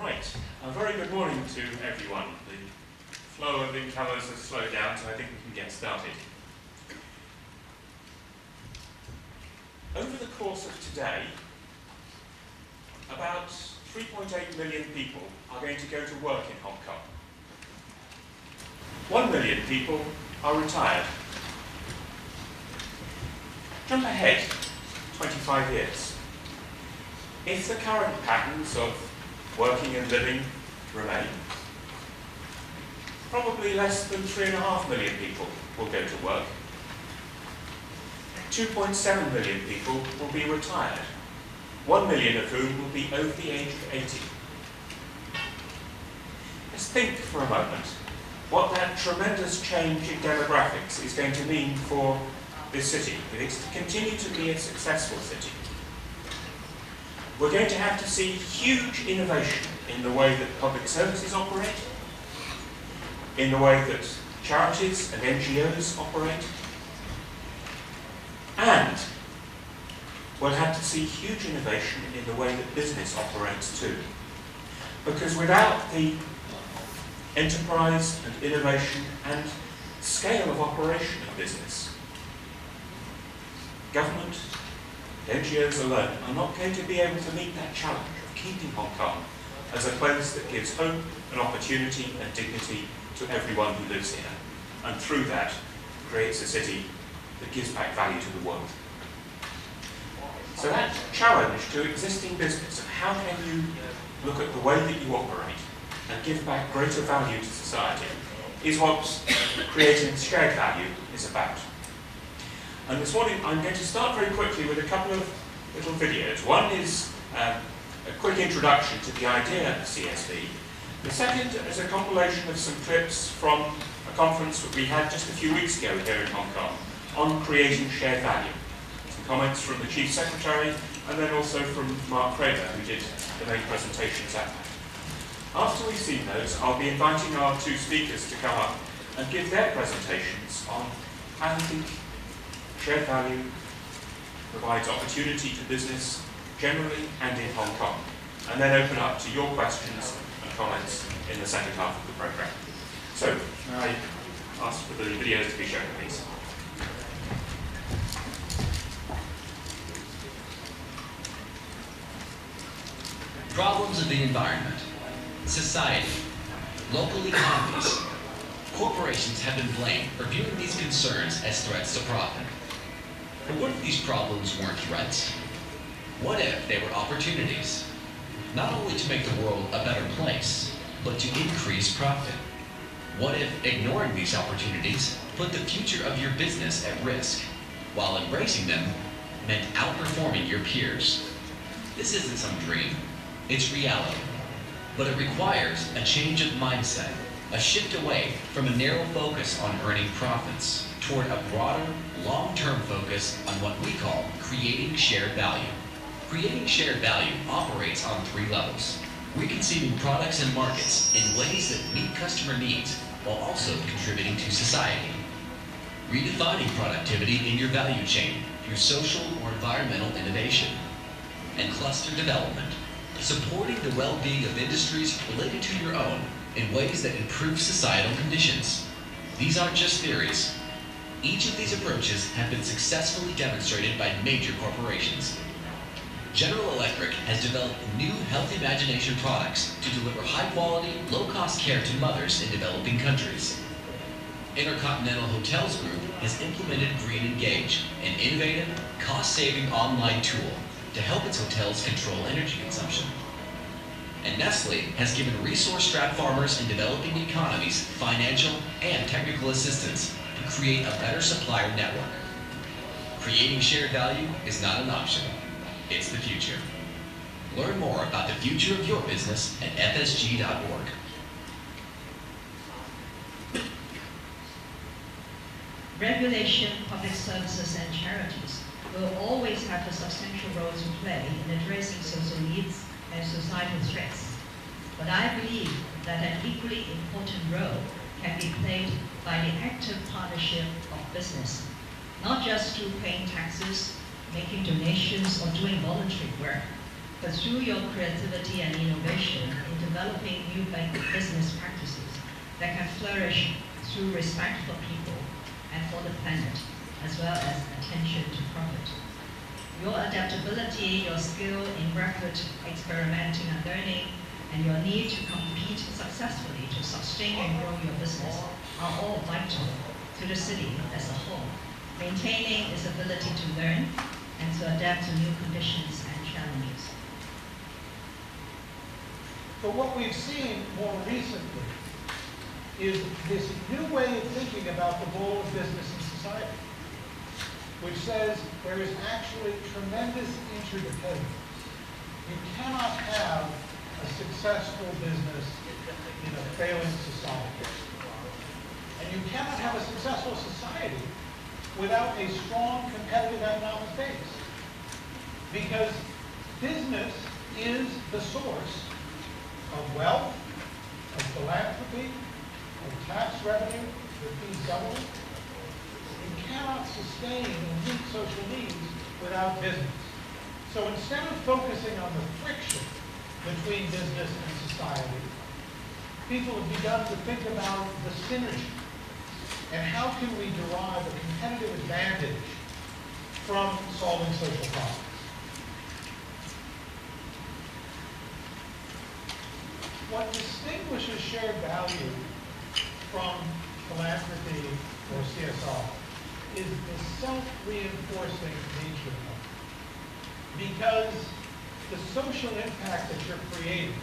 Right, a very good morning to everyone. The flow of incomers has slowed down, so I think we can get started. Over the course of today, about 3.8 million people are going to go to work in Hong Kong. 1 million people are retired. Jump ahead 25 years. If the current patterns of working and living remain, probably less than 3.5 million people will go to work. 2.7 million people will be retired, 1 million of whom will be over the age of 80. Let's think for a moment what that tremendous change in demographics is going to mean for this city, if it's to continue to be a successful city. We're going to have to see huge innovation in the way that public services operate, in the way that charities and NGOs operate, and we'll have to see huge innovation in the way that business operates too. Because without the enterprise and innovation and scale of operation of business, government, NGOs alone are not going to be able to meet that challenge of keeping Hong Kong as a place that gives hope and opportunity and dignity to everyone who lives here, and through that creates a city that gives back value to the world. So that challenge to existing business of how can you look at the way that you operate and give back greater value to society is what creating shared value is about. And this morning I'm going to start very quickly with a couple of little videos. One is a quick introduction to the idea of CSV. The second is a compilation of some clips from a conference that we had just a few weeks ago here in Hong Kong on creating shared value. Some comments from the Chief Secretary and then also from Mark Craver, who did the main presentations at that. After we've seen those, I'll be inviting our two speakers to come up and give their presentations on how they think shared value provides opportunity to business generally and in Hong Kong, and then open up to your questions and comments in the second half of the programme. So, I ask for the videos to be shown, please. Problems of the environment, society, local economies. Corporations have been blamed for viewing these concerns as threats to profit. But what if these problems weren't threats? What if they were opportunities? Not only to make the world a better place, but to increase profit. What if ignoring these opportunities put the future of your business at risk, while embracing them meant outperforming your peers? This isn't some dream, it's reality. But it requires a change of mindset, a shift away from a narrow focus on earning profits toward a broader, long-term focus on what we call creating shared value. Creating shared value operates on 3 levels. Reconceiving products and markets in ways that meet customer needs while also contributing to society. Redefining productivity in your value chain through social or environmental innovation. And cluster development, supporting the well-being of industries related to your own in ways that improve societal conditions. These aren't just theories. Each of these approaches have been successfully demonstrated by major corporations. General Electric has developed new health imagination products to deliver high-quality, low-cost care to mothers in developing countries. Intercontinental Hotels Group has implemented Green Engage, an innovative, cost-saving online tool to help its hotels control energy consumption. And Nestle has given resource-strapped farmers in developing economies financial and technical assistance to create a better supplier network. Creating shared value is not an option, it's the future. Learn more about the future of your business at fsg.org. Regulation, public services and charities will always have a substantial role to play in addressing social needs and societal threats. But I believe that an equally important role can be played by the active partnership of business, not just through paying taxes, making donations, or doing voluntary work, but through your creativity and innovation in developing new business practices that can flourish through respect for people and for the planet, as well as attention to profit. Your adaptability, your skill in rapid experimenting and learning, and your need to compete successfully to sustain and grow your business are all vital to the city as a whole, maintaining its ability to learn and to adapt to new conditions and challenges. But what we've seen more recently is this new way of thinking about the role of business in society, which says there is actually tremendous interdependence. You cannot have a successful business in a failing society. And you cannot have a successful society without a strong competitive economic base. Because business is the source of wealth, of philanthropy, of tax revenue that feeds government. You cannot sustain and meet social needs without business. So instead of focusing on the friction between business and society, people have begun to think about the synergy and how can we derive a competitive advantage from solving social problems. What distinguishes shared value from philanthropy or CSR is the self-reinforcing nature of it. Because the social impact that you're creating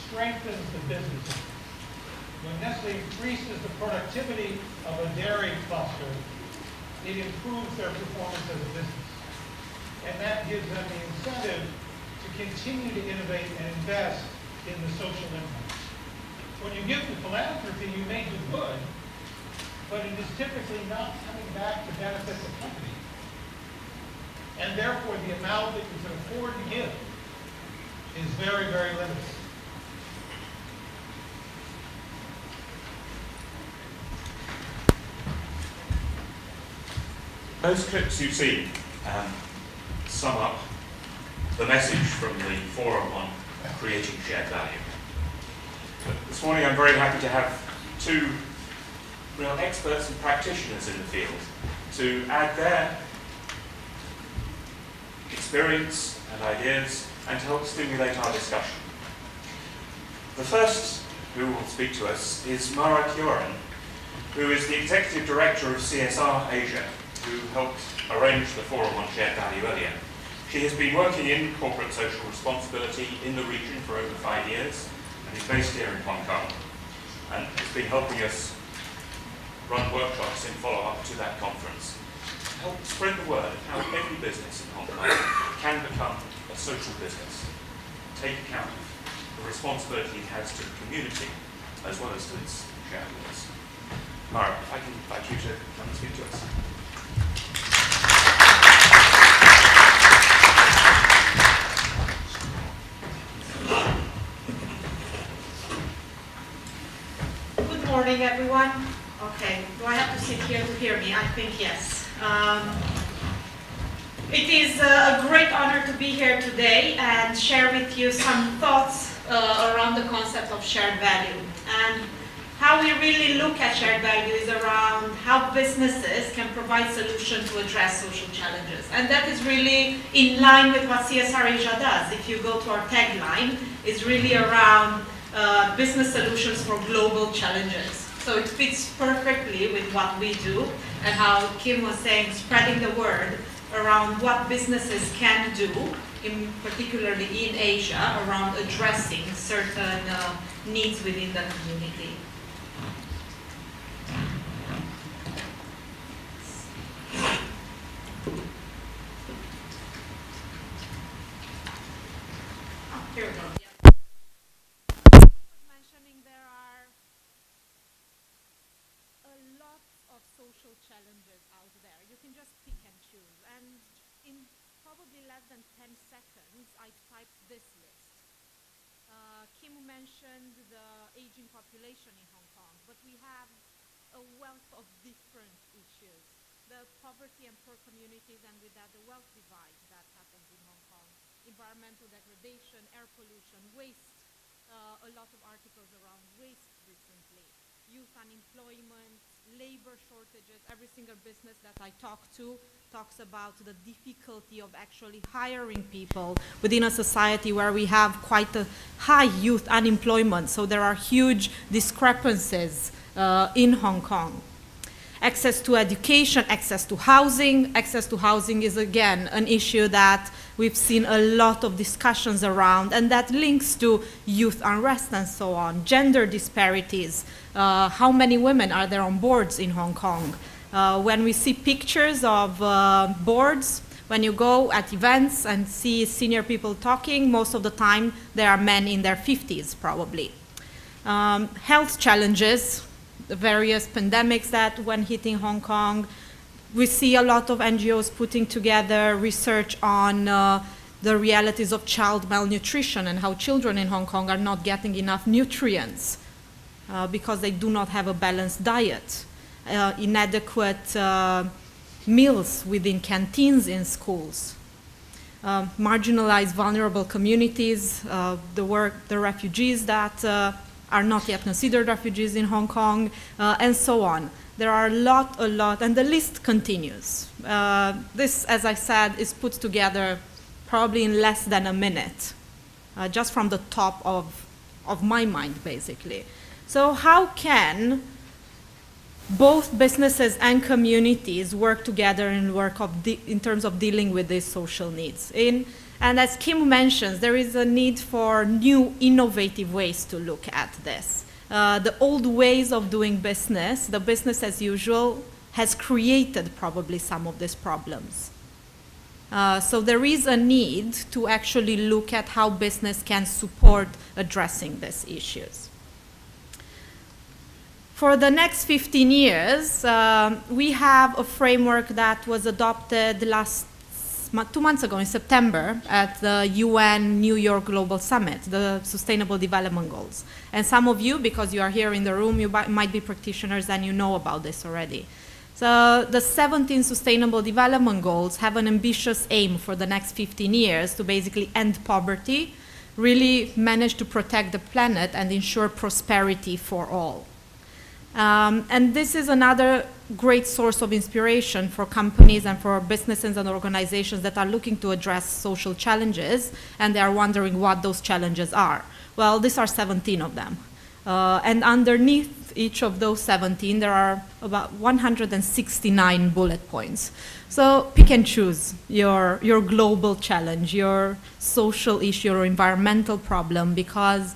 strengthens the business. When Nestle increases the productivity of a dairy cluster, it improves their performance as a business. And that gives them the incentive to continue to innovate and invest in the social impact. When you give to philanthropy, you may do good, but it is typically not coming back to benefit the company. And therefore, the amount that you can afford to give is very, very limited. Those clips you've seen sum up the message from the forum on creating shared value. But this morning I'm very happy to have two real experts and practitioners in the field to add their experience and ideas and to help stimulate our discussion. The first who will speak to us is Mara Chiorean, who is the Executive Director of CSR Asia, who helped arrange the forum on shared value earlier. She has been working in corporate social responsibility in the region for over 5 years and is based here in Hong Kong, and has been helping us run workshops in follow-up to that conference to help spread the word of how every business in Hong Kong can become a social business, take account of the responsibility it has to the community as well as to its shareholders. Mara, if I can invite you to come and speak to us. Good morning, everyone. Okay, do I have to sit here to hear me? I think yes. It is a great honor to be here today and share with you some thoughts around the concept of shared value. And how we really look at shared value is around how businesses can provide solutions to address social challenges. And that is really in line with what CSR Asia does. If you go to our tagline, it's really around business solutions for global challenges. So it fits perfectly with what we do and how Kim was saying, spreading the word around what businesses can do, particularly in Asia, around addressing certain needs within the community. Here we go. I was mentioning there are a lot of social challenges out there. You can just pick and choose. And in probably less than 10 seconds, I typed this list. Kim mentioned the aging population in Hong Kong, but we have a wealth of different issues. The poverty and poor communities, and with that the wealth divide that happens in Hong Kong. environmental degradation, air pollution, waste, a lot of articles around waste recently, youth unemployment, labor shortages. Every single business that I talk to talks about the difficulty of actually hiring people within a society where we have quite a high youth unemployment. So there are huge discrepancies in Hong Kong. Access to education, access to housing. Access to housing is again an issue that we've seen a lot of discussions around, and that links to youth unrest and so on. Gender disparities. How many women are there on boards in Hong Kong? When we see pictures of boards, when you go at events and see senior people talking, most of the time there are men in their 50s probably. Health challenges, the various pandemics that when hitting Hong Kong, we see a lot of NGOs putting together research on the realities of child malnutrition and how children in Hong Kong are not getting enough nutrients because they do not have a balanced diet, inadequate meals within canteens in schools, marginalized vulnerable communities, the refugees that are not yet considered refugees in Hong Kong, and so on. There are a lot, and the list continues. This, as I said, is put together probably in less than a minute, just from the top of my mind, basically. So how can both businesses and communities work together in terms of dealing with these social needs? And as Kim mentions, there is a need for new, innovative ways to look at this. The old ways of doing business, the business as usual, has created probably some of these problems. So there is a need to actually look at how business can support addressing these issues. For the next 15 years, we have a framework that was adopted 2 months ago in September at the UN New York Global Summit, the Sustainable Development Goals. And some of you, because you are here in the room, you might be practitioners and you know about this already. So the 17 Sustainable Development Goals have an ambitious aim for the next 15 years to basically end poverty, really manage to protect the planet and ensure prosperity for all. And this is another great source of inspiration for companies and for businesses and organizations that are looking to address social challenges and they are wondering what those challenges are. Well, these are 17 of them. And underneath each of those 17, there are about 169 bullet points. So pick and choose your global challenge, your social issue or environmental problem, because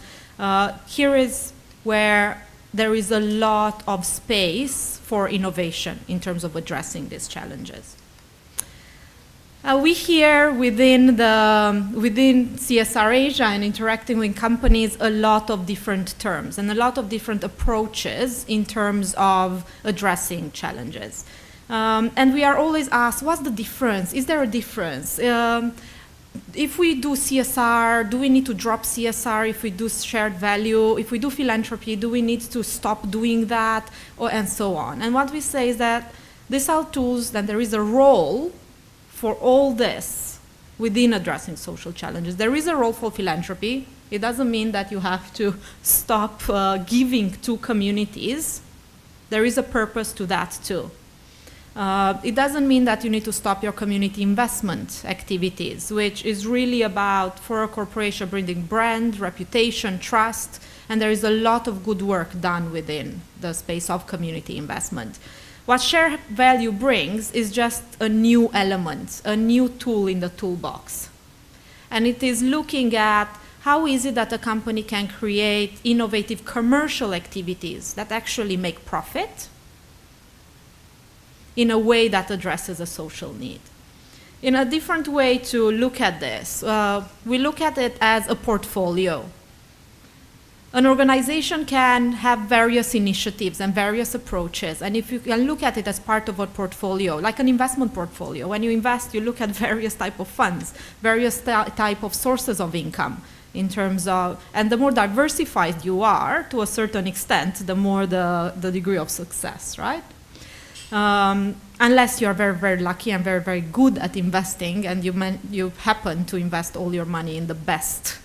here is where there is a lot of space for innovation in terms of addressing these challenges. We hear within CSR Asia and interacting with companies a lot of different terms and a lot of different approaches in terms of addressing challenges. And we are always asked, what's the difference? Is there a difference? If we do CSR, do we need to drop CSR? If we do shared value, if we do philanthropy, do we need to stop doing that? And so on. And what we say is that these are tools, that there is a role for all this within addressing social challenges. There is a role for philanthropy. It doesn't mean that you have to stop giving to communities. There is a purpose to that too. It doesn't mean that you need to stop your community investment activities, which is really about, for a corporation, bringing brand, reputation, trust, and there is a lot of good work done within the space of community investment. What shared value brings is just a new element, a new tool in the toolbox. And it is looking at how is it that a company can create innovative commercial activities that actually make profit in a way that addresses a social need. In a different way to look at this, we look at it as a portfolio. An organization can have various initiatives and various approaches, and if you can look at it as part of a portfolio, like an investment portfolio, when you invest, you look at various type of funds, various type of sources of income in terms of, and the more diversified you are, to a certain extent, the more the degree of success, right? unless you are very, very lucky and very, very good at investing, and you happen to invest all your money in the best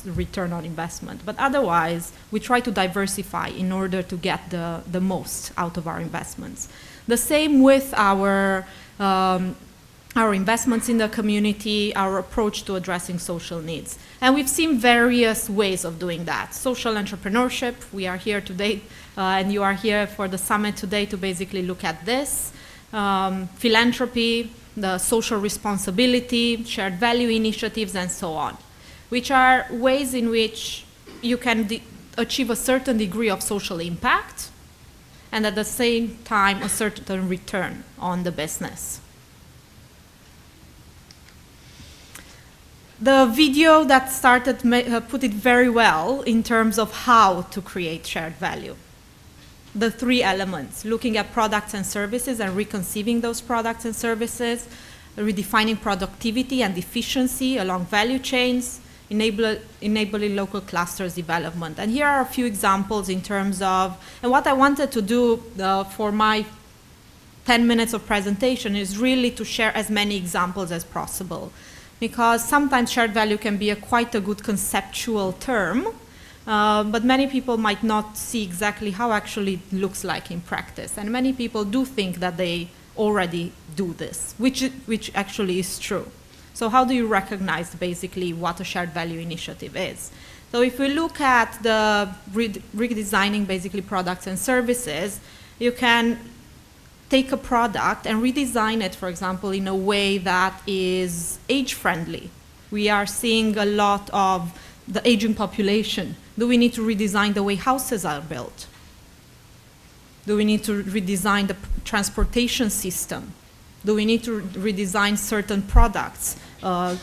return on investment. But otherwise, we try to diversify in order to get the most out of our investments. The same with our investments in the community, our approach to addressing social needs. And we've seen various ways of doing that. Social entrepreneurship, we are here today, and you are here for the summit today to basically look at this. Philanthropy, the social responsibility, shared value initiatives, and so on, which are ways in which you can achieve a certain degree of social impact and at the same time a certain return on the business. The video that started put it very well in terms of how to create shared value. The three elements: looking at products and services and reconceiving those products and services, redefining productivity and efficiency along value chains, enabling local clusters development. And here are a few examples in terms of, and what I wanted to do for my 10 minutes of presentation is really to share as many examples as possible, because sometimes shared value can be quite a good conceptual term, but many people might not see exactly how actually it looks like in practice. And many people do think that they already do this, which actually is true. So how do you recognize basically what a shared value initiative is? So if we look at the redesigning basically products and services, you can take a product and redesign it, for example, in a way that is age-friendly. We are seeing a lot of the aging population. Do we need to redesign the way houses are built? Do we need to redesign the transportation system? Do we need to redesign certain products?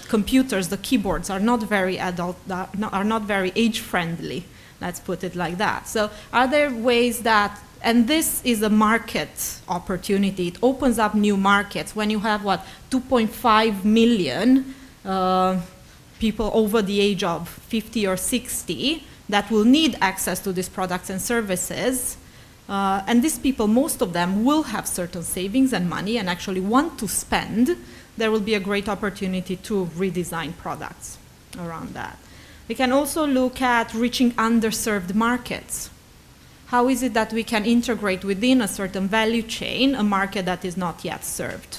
Computers, the keyboards are not very are not very age-friendly. Let's put it like that. So are there ways that, and this is a market opportunity. It opens up new markets. When you have, 2.5 million people over the age of 50 or 60 that will need access to these products and services. And these people, most of them, will have certain savings and money and actually want to spend. There will be a great opportunity to redesign products around that. We can also look at reaching underserved markets. How is it that we can integrate within a certain value chain a market that is not yet served?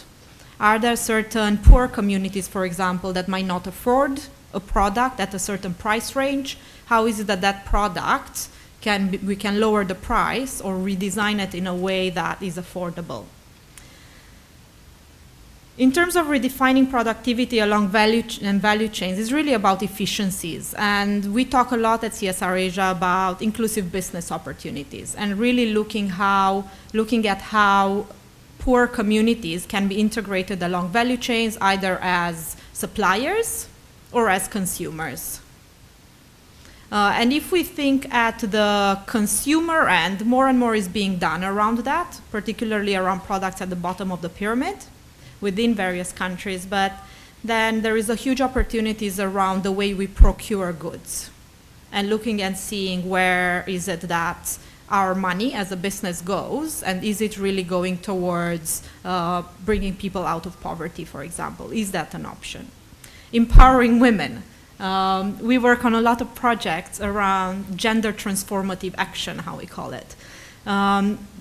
Are there certain poor communities, for example, that might not afford a product at a certain price range? How is it that that product we can lower the price or redesign it in a way that is affordable? In terms of redefining productivity along value chains, it's really about efficiencies. And we talk a lot at CSR Asia about inclusive business opportunities and really looking at how poor communities can be integrated along value chains, either as suppliers or as consumers. And if we think at the consumer end, more and more is being done around that, particularly around products at the bottom of the pyramid within various countries, but then there is a huge opportunities around the way we procure goods and looking and seeing where is it that our money as a business goes, and is it really going towards bringing people out of poverty, for example? Is that an option? Empowering women. We work on a lot of projects around gender transformative action, how we call it.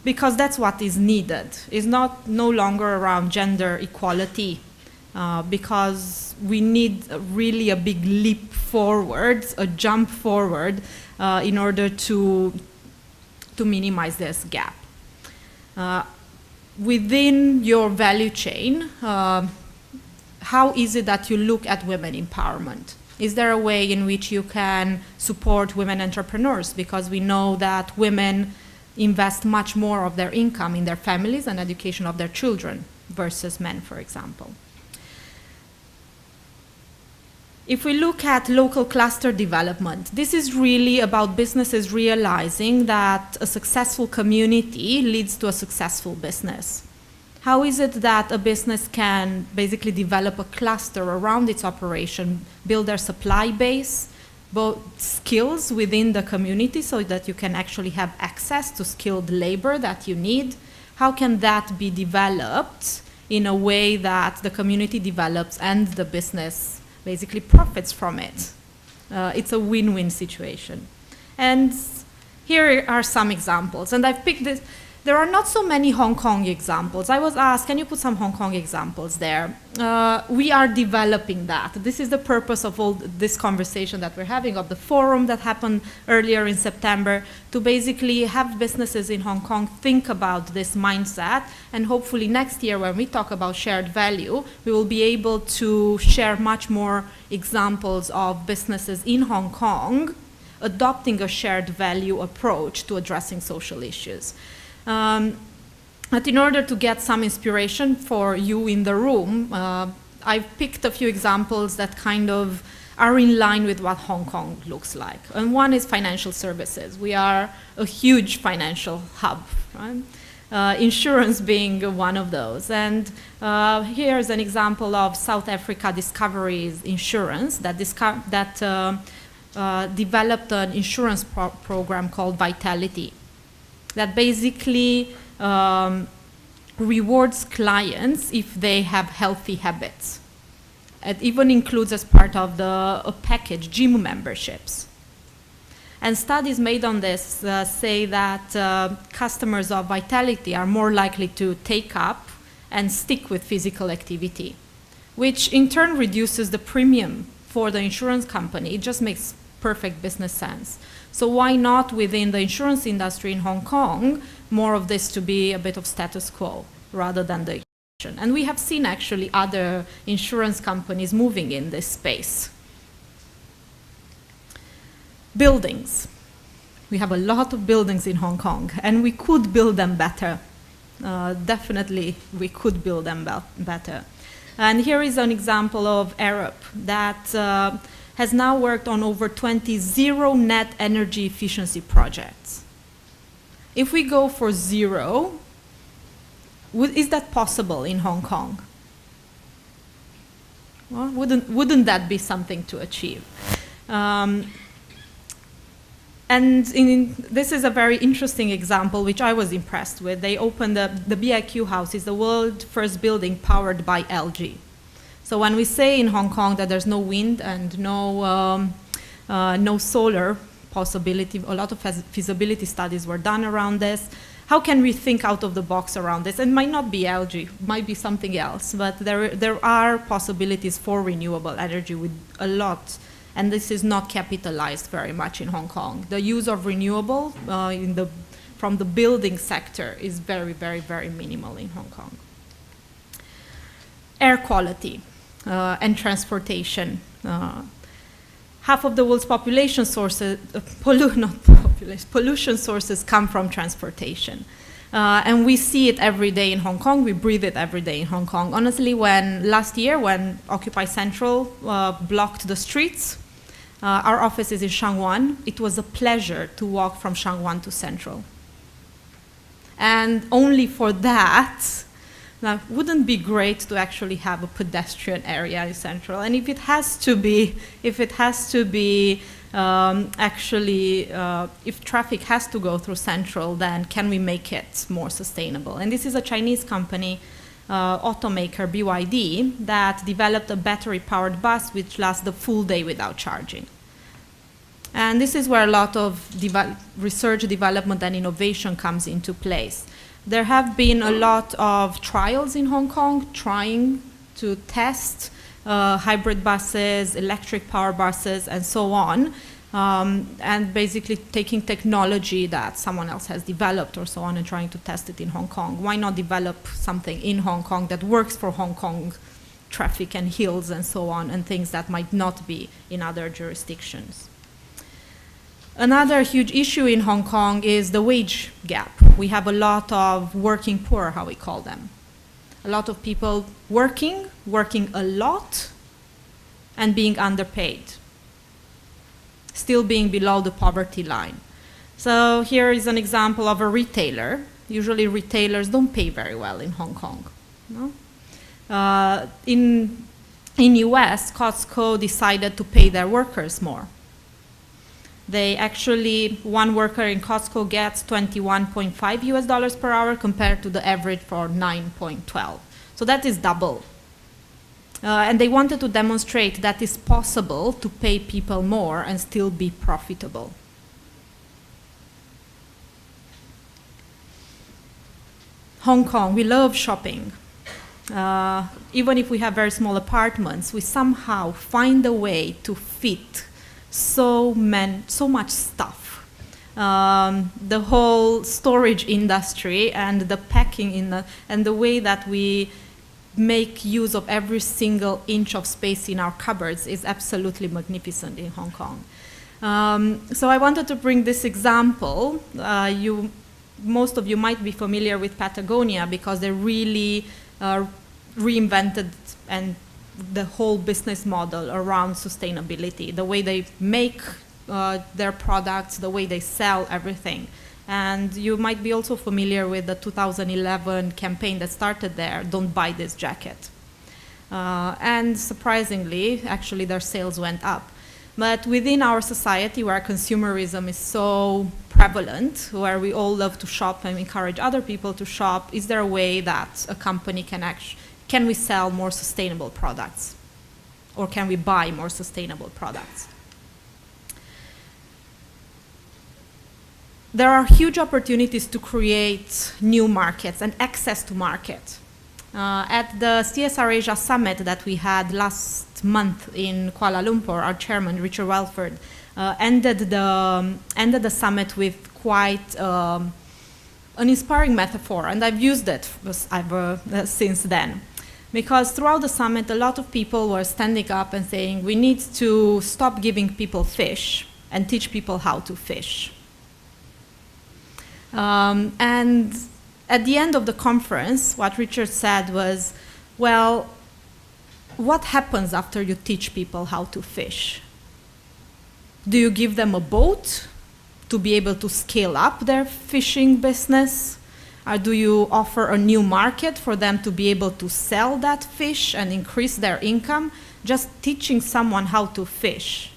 Because that's what is needed. It's no longer around gender equality, because we need really a big leap forward, a jump forward, in order to minimize this gap. Within your value chain, how is it that you look at women empowerment? Is there a way in which you can support women entrepreneurs? Because we know that women invest much more of their income in their families and education of their children versus men, for example. If we look at local cluster development, this is really about businesses realizing that a successful community leads to a successful business. How is it that a business can basically develop a cluster around its operation, build their supply base, both skills within the community so that you can actually have access to skilled labor that you need? how can that be developed in a way that the community develops and the business basically profits from it? It's a win-win situation. And here are some examples. And I've picked this. There are not so many Hong Kong examples. I was asked, can you put some Hong Kong examples there? We are developing that. This is the purpose of all this conversation that we're having, of the forum that happened earlier in September, to basically have businesses in Hong Kong think about this mindset. And hopefully next year, when we talk about shared value, we will be able to share much more examples of businesses in Hong Kong adopting a shared value approach to addressing social issues. But in order to get some inspiration for you in the room, I've picked a few examples that kind of are in line with what Hong Kong looks like. And one is financial services. We are a huge financial hub, right? Insurance being one of those. And here's an example of South Africa Discovery's Insurance that developed an insurance program called Vitality, that basically rewards clients if they have healthy habits. It even includes, as part of a package, gym memberships. And studies made on this say that customers of Vitality are more likely to take up and stick with physical activity, which in turn reduces the premium for the insurance company. It just makes perfect business sense. So why not, within the insurance industry in Hong Kong, more of this to be a bit of status quo rather than the exception? And we have seen actually other insurance companies moving in this space. Buildings. We have a lot of buildings in Hong Kong, and we could build them better. Definitely, we could build them better. And here is an example of Arab that has now worked on over 20 zero net energy efficiency projects. If we go for zero, is that possible in Hong Kong? Well, wouldn't that be something to achieve? And this is a very interesting example, which I was impressed with. They opened the BIQ House, is the world's first building powered by LG. So when we say in Hong Kong that there's no wind and no solar possibility, a lot of feasibility studies were done around this. How can we think out of the box around this? It might not be LG, it might be something else, but there are possibilities for renewable energy with a lot, and this is not capitalized very much in Hong Kong. The use of renewable from the building sector is very, very, very minimal in Hong Kong. Air quality. And transportation. Half of the world's population sources, pollution sources come from transportation. And we see it every day in Hong Kong, we breathe it every day in Hong Kong. Honestly, last year when Occupy Central blocked the streets, our office is in Shangwan, it was a pleasure to walk from Shangwan to Central. And only for that, now, wouldn't it be great to actually have a pedestrian area in Central? And if traffic has to go through Central, then can we make it more sustainable? And this is a Chinese company, automaker BYD, that developed a battery-powered bus which lasts the full day without charging. And this is where a lot of research, development, and innovation comes into place. There have been a lot of trials in Hong Kong trying to test hybrid buses, electric power buses, and so on, and basically taking technology that someone else has developed or so on and trying to test it in Hong Kong. Why not develop something in Hong Kong that works for Hong Kong traffic and hills and so on, and things that might not be in other jurisdictions? Another huge issue in Hong Kong is the wage gap. We have a lot of working poor, how we call them. A lot of people working a lot, and being underpaid, still being below the poverty line. So here is an example of a retailer. Usually retailers don't pay very well in Hong Kong. No? In US, Costco decided to pay their workers more. They actually, one worker in Costco gets $21.5 per hour compared to the average for 9.12. So that is double. And they wanted to demonstrate that it's possible to pay people more and still be profitable. Hong Kong, we love shopping. Even if we have very small apartments, we somehow find a way to fit so much stuff. The whole storage industry and the packing and the way that we make use of every single inch of space in our cupboards is absolutely magnificent in Hong Kong. So I wanted to bring this example. Most of you might be familiar with Patagonia because they really reinvented and the whole business model around sustainability, the way they make their products, the way they sell everything. And you might be also familiar with the 2011 campaign that started there, Don't Buy This Jacket. And surprisingly, actually their sales went up. But within our society where consumerism is so prevalent, where we all love to shop and encourage other people to shop, is there a way that a company can we sell more sustainable products? Or can we buy more sustainable products? There are huge opportunities to create new markets and access to market. At the CSR Asia summit that we had last month in Kuala Lumpur, our chairman, Richard Welford, ended the summit with quite an inspiring metaphor, and I've used it since then. Because throughout the summit, a lot of people were standing up and saying, we need to stop giving people fish and teach people how to fish. And at the end of the conference, what Richard said was, well, what happens after you teach people how to fish? Do you give them a boat to be able to scale up their fishing business? Or do you offer a new market for them to be able to sell that fish and increase their income? Just teaching someone how to fish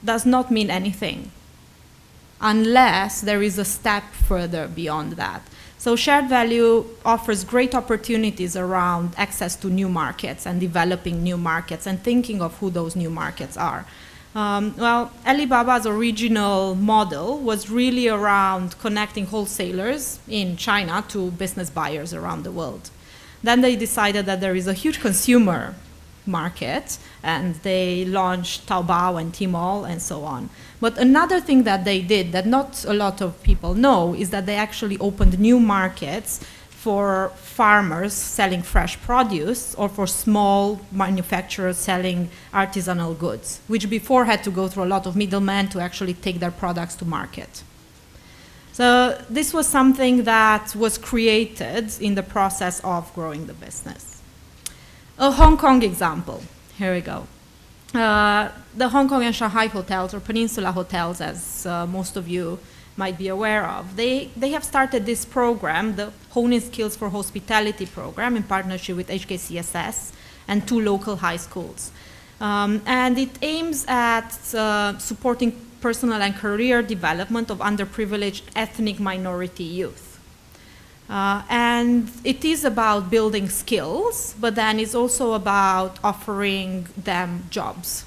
does not mean anything unless there is a step further beyond that. So shared value offers great opportunities around access to new markets and developing new markets and thinking of who those new markets are. Well, Alibaba's original model was really around connecting wholesalers in China to business buyers around the world. Then they decided that there is a huge consumer market, and they launched Taobao and Tmall and so on. But another thing that they did that not a lot of people know is that they actually opened new markets for farmers selling fresh produce or for small manufacturers selling artisanal goods, which before had to go through a lot of middlemen to actually take their products to market. So this was something that was created in the process of growing the business. A Hong Kong example, here we go. The Hong Kong and Shanghai hotels, or Peninsula hotels, as most of you might be aware of, they have started this program, the Honing Skills for Hospitality program, in partnership with HKSAR and 2 local high schools. And it aims at supporting personal and career development of underprivileged ethnic minority youth. And it is about building skills, but then it's also about offering them jobs.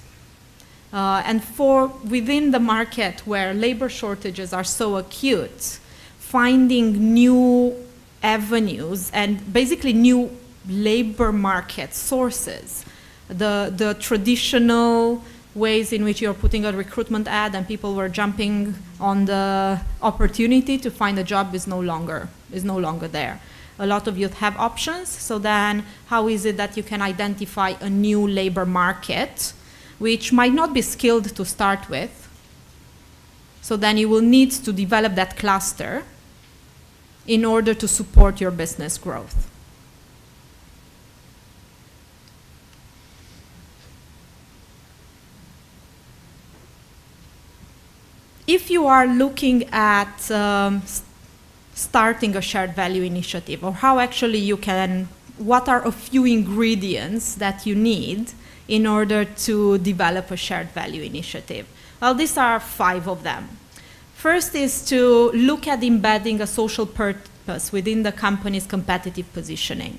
And within the market where labor shortages are so acute, finding new avenues and basically new labor market sources, the traditional ways in which you're putting a recruitment ad and people were jumping on the opportunity to find a job is no longer there. A lot of youth have options, so then how is it that you can identify a new labor market which might not be skilled to start with? So then you will need to develop that cluster in order to support your business growth. If you are looking at starting a shared value initiative, or how actually you can, what are a few ingredients that you need in order to develop a shared value initiative? Well, these are 5 of them. First is to look at embedding a social purpose within the company's competitive positioning.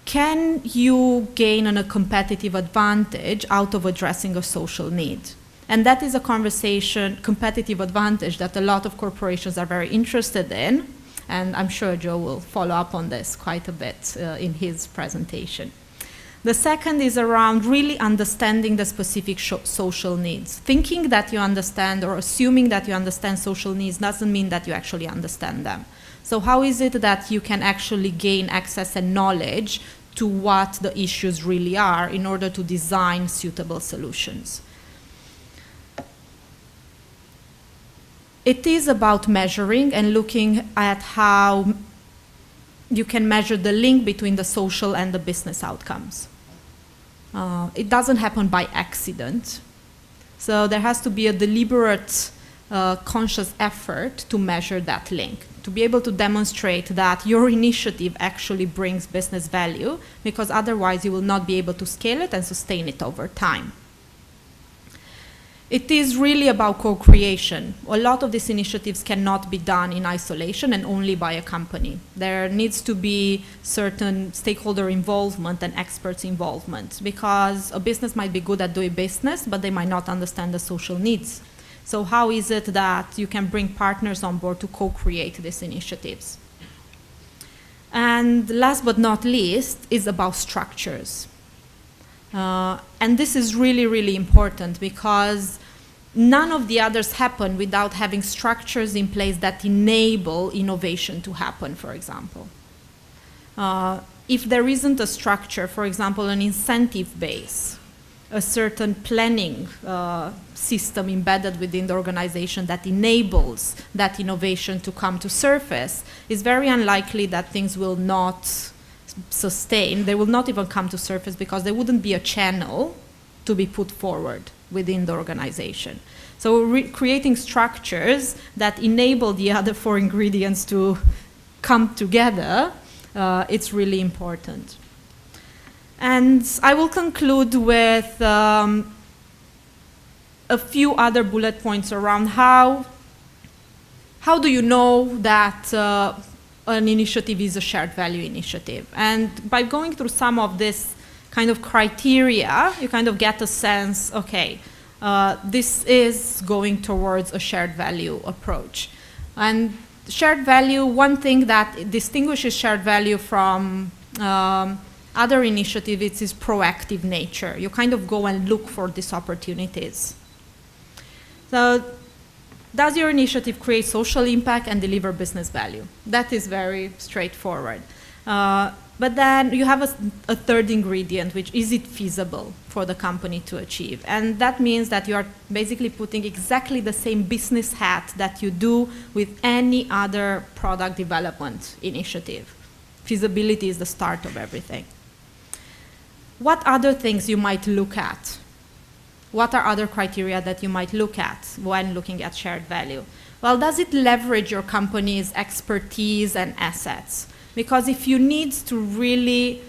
Can you gain a competitive advantage out of addressing a social need? And that is a conversation, competitive advantage, that a lot of corporations are very interested in. And I'm sure Joe will follow up on this quite a bit in his presentation. The second is around really understanding the specific social needs. Thinking that you understand or assuming that you understand social needs doesn't mean that you actually understand them. So how is it that you can actually gain access and knowledge to what the issues really are in order to design suitable solutions? It is about measuring and looking at how you can measure the link between the social and the business outcomes. It doesn't happen by accident. So there has to be a deliberate, conscious effort to measure that link, to be able to demonstrate that your initiative actually brings business value, because otherwise you will not be able to scale it and sustain it over time. It is really about co-creation. A lot of these initiatives cannot be done in isolation and only by a company. There needs to be certain stakeholder involvement and experts involvement, because a business might be good at doing business, but they might not understand the social needs. So how is it that you can bring partners on board to co-create these initiatives? And last but not least is about structures. And this is really, really important, because none of the others happen without having structures in place that enable innovation to happen, for example. If there isn't a structure, for example, an incentive base, a certain planning system embedded within the organization that enables that innovation to come to surface, it's very unlikely that things will not sustain. They will not even come to surface, because there wouldn't be a channel to be put forward within the organization. So creating structures that enable the other 4 ingredients to come together, it's really important. And I will conclude with a few other bullet points around how do you know that an initiative is a shared value initiative. And by going through some of this kind of criteria, you kind of get a sense, okay, this is going towards a shared value approach. And shared value, one thing that distinguishes shared value from other initiatives, it's its proactive nature. You kind of go and look for these opportunities. So, does your initiative create social impact and deliver business value? That is very straightforward. But then you have a third ingredient, which is it feasible for the company to achieve? And that means that you are basically putting exactly the same business hat that you do with any other product development initiative. Feasibility is the start of everything. What other things you might look at? What are other criteria that you might look at when looking at shared value? Well, does it leverage your company's expertise and assets? Because if you need to really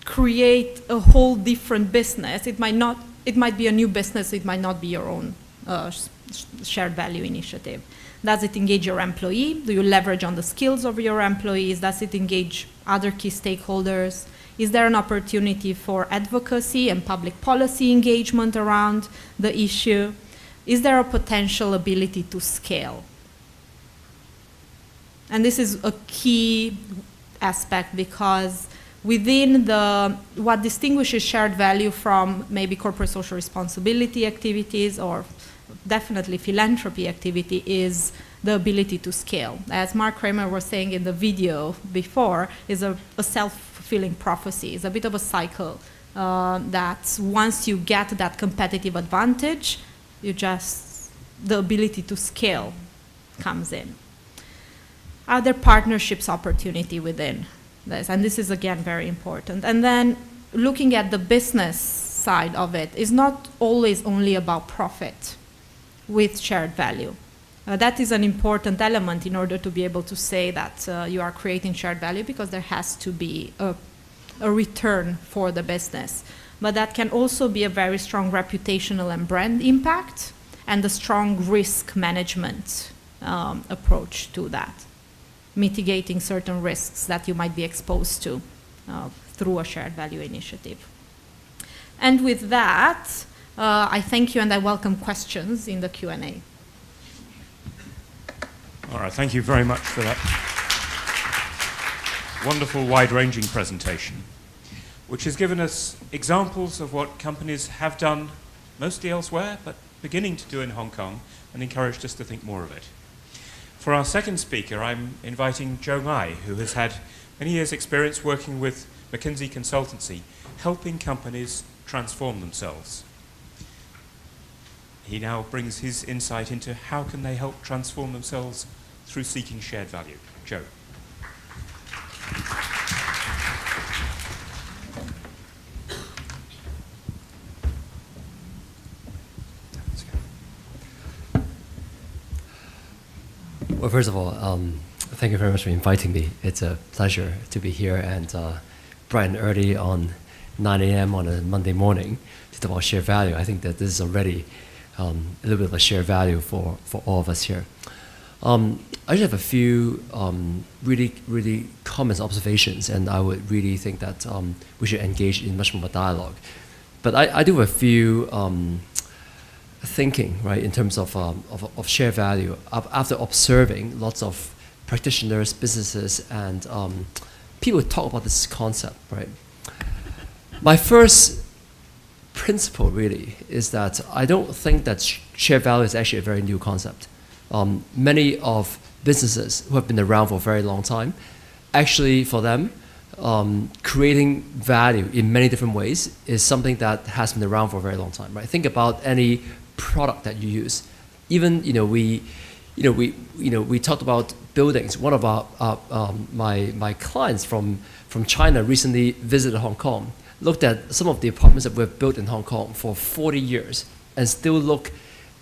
create a whole different business, it might be a new business, it might not be your own shared value initiative. Does it engage your employee? Do you leverage on the skills of your employees? Does it engage other key stakeholders? Is there an opportunity for advocacy and public policy engagement around the issue? Is there a potential ability to scale? And this is a key aspect, because within what distinguishes shared value from maybe corporate social responsibility activities or definitely philanthropy activity is the ability to scale. As Mark Kramer was saying in the video before, is a self-fulfilling prophecy. It's a bit of a cycle that once you get that competitive advantage, the ability to scale comes in. Are there partnerships opportunity within this? And this is, again, very important. And then looking at the business side of it is not always only about profit with shared value. That is an important element in order to be able to say that you are creating shared value, because there has to be a a return for the business. But that can also be a very strong reputational and brand impact, and a strong risk management approach to that, mitigating certain risks that you might be exposed to through a shared value initiative. And with that, I thank you and I welcome questions in the Q&A. All right, thank you very much for that wonderful, wide-ranging presentation, which has given us examples of what companies have done mostly elsewhere, but beginning to do in Hong Kong, and encouraged us to think more of it. For our second speaker, I'm inviting Joe Ngai, who has had many years' experience working with McKinsey Consultancy, helping companies transform themselves. He now brings his insight into how can they help transform themselves through seeking shared value. Joe. Well, first of all, thank you very much for inviting me. It's a pleasure to be here and bright and early on 9 a.m. on a Monday morning to talk about shared value. I think that this is already a little bit of a shared value for all of us here. I just have a few really comments, observations, and I would really think that we should engage in much more dialogue. But I do have a few thinking, right, in terms of shared value. After observing lots of practitioners, businesses, and people talk about this concept, right? My first principle really is that I don't think that shared value is actually a very new concept. Many of businesses who have been around for a very long time, actually for them, creating value in many different ways is something that has been around for a very long time, right? Think about any product that you use. Even we talked about buildings. One of my clients from China recently visited Hong Kong, looked at some of the apartments that we've built in Hong Kong for 40 years and still look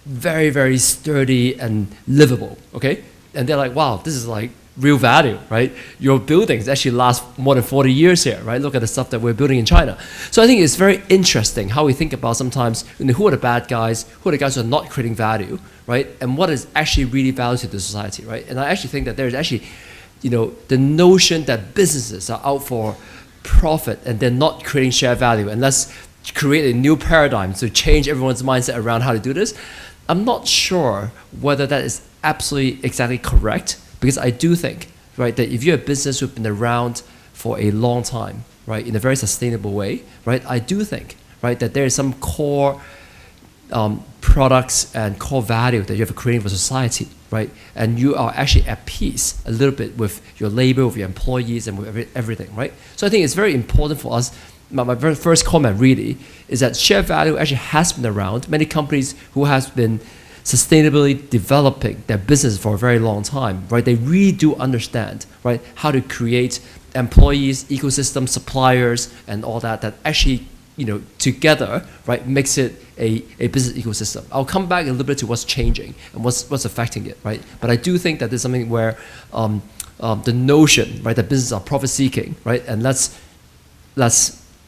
very, very sturdy and livable, okay? And they're like, wow, this is like real value, right? Your buildings actually last more than 40 years here, right? Look at the stuff that we're building in China. So I think it's very interesting how we think about sometimes who are the bad guys, who are the guys who are not creating value, right? And what is actually really value to the society, right? And I actually think that there's actually, the notion that businesses are out for profit and they're not creating shared value, and let's create a new paradigm to change everyone's mindset around how to do this. I'm not sure whether that is absolutely exactly correct, because I do think, right, that if you're a business who's been around for a long time, right, in a very sustainable way, right, I do think, right, that there is some core products and core value that you're creating for society, right, and you are actually at peace a little bit with your labor, with your employees, and with everything, right? So I think it's very important for us. My very first comment really is that shared value actually has been around. Many companies who has been sustainably developing their business for a very long time, right? They really do understand, right, how to create employees, ecosystem, suppliers, and all that actually, together, right, makes it a business ecosystem. I'll come back a little bit to what's changing and what's affecting it, right? But I do think that there's something where the notion, right, that businesses are profit-seeking, right, and let's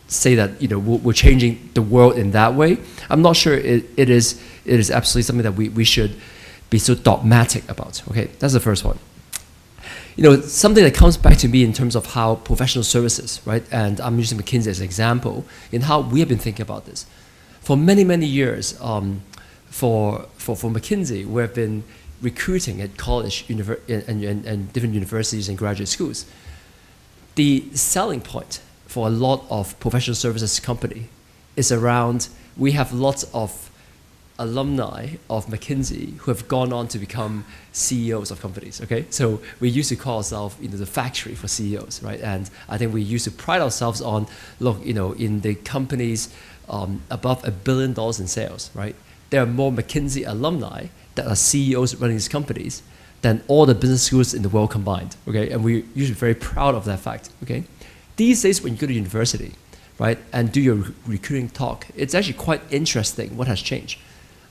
say that we're changing the world in that way. I'm not sure it is absolutely something that we should be so dogmatic about. Okay, that's the first one. Something that comes back to me in terms of how professional services, right, and I'm using McKinsey as an example in how we have been thinking about this. For many years, for McKinsey, we have been recruiting at college and different universities and graduate schools. The selling point for a lot of professional services company is around, we have lots of alumni of McKinsey who have gone on to become CEOs of companies, okay? So we used to call ourselves the factory for CEOs, right? And I think we used to pride ourselves on, look, in the companies above $1 billion in sales, right? There are more McKinsey alumni that are CEOs running these companies than all the business schools in the world combined, okay? And we're usually very proud of that fact, okay? These days, when you go to university, right, and do your recruiting talk, it's actually quite interesting what has changed.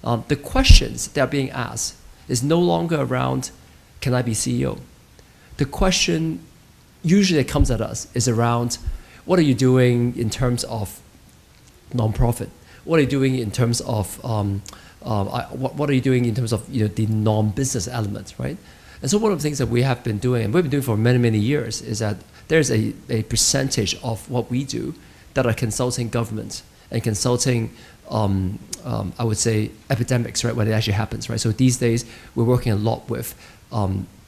The questions that are being asked is no longer around, can I be CEO? The question usually that comes at us is around, what are you doing in terms of nonprofit? What are you doing in terms of what are you doing in terms of the non-business element, right? And so one of the things that we have been doing, and we've been doing for many, many years, is that there's a percentage of what we do that are consulting governments and consulting, I would say, epidemics, right, when it actually happens, right? So these days, we're working a lot with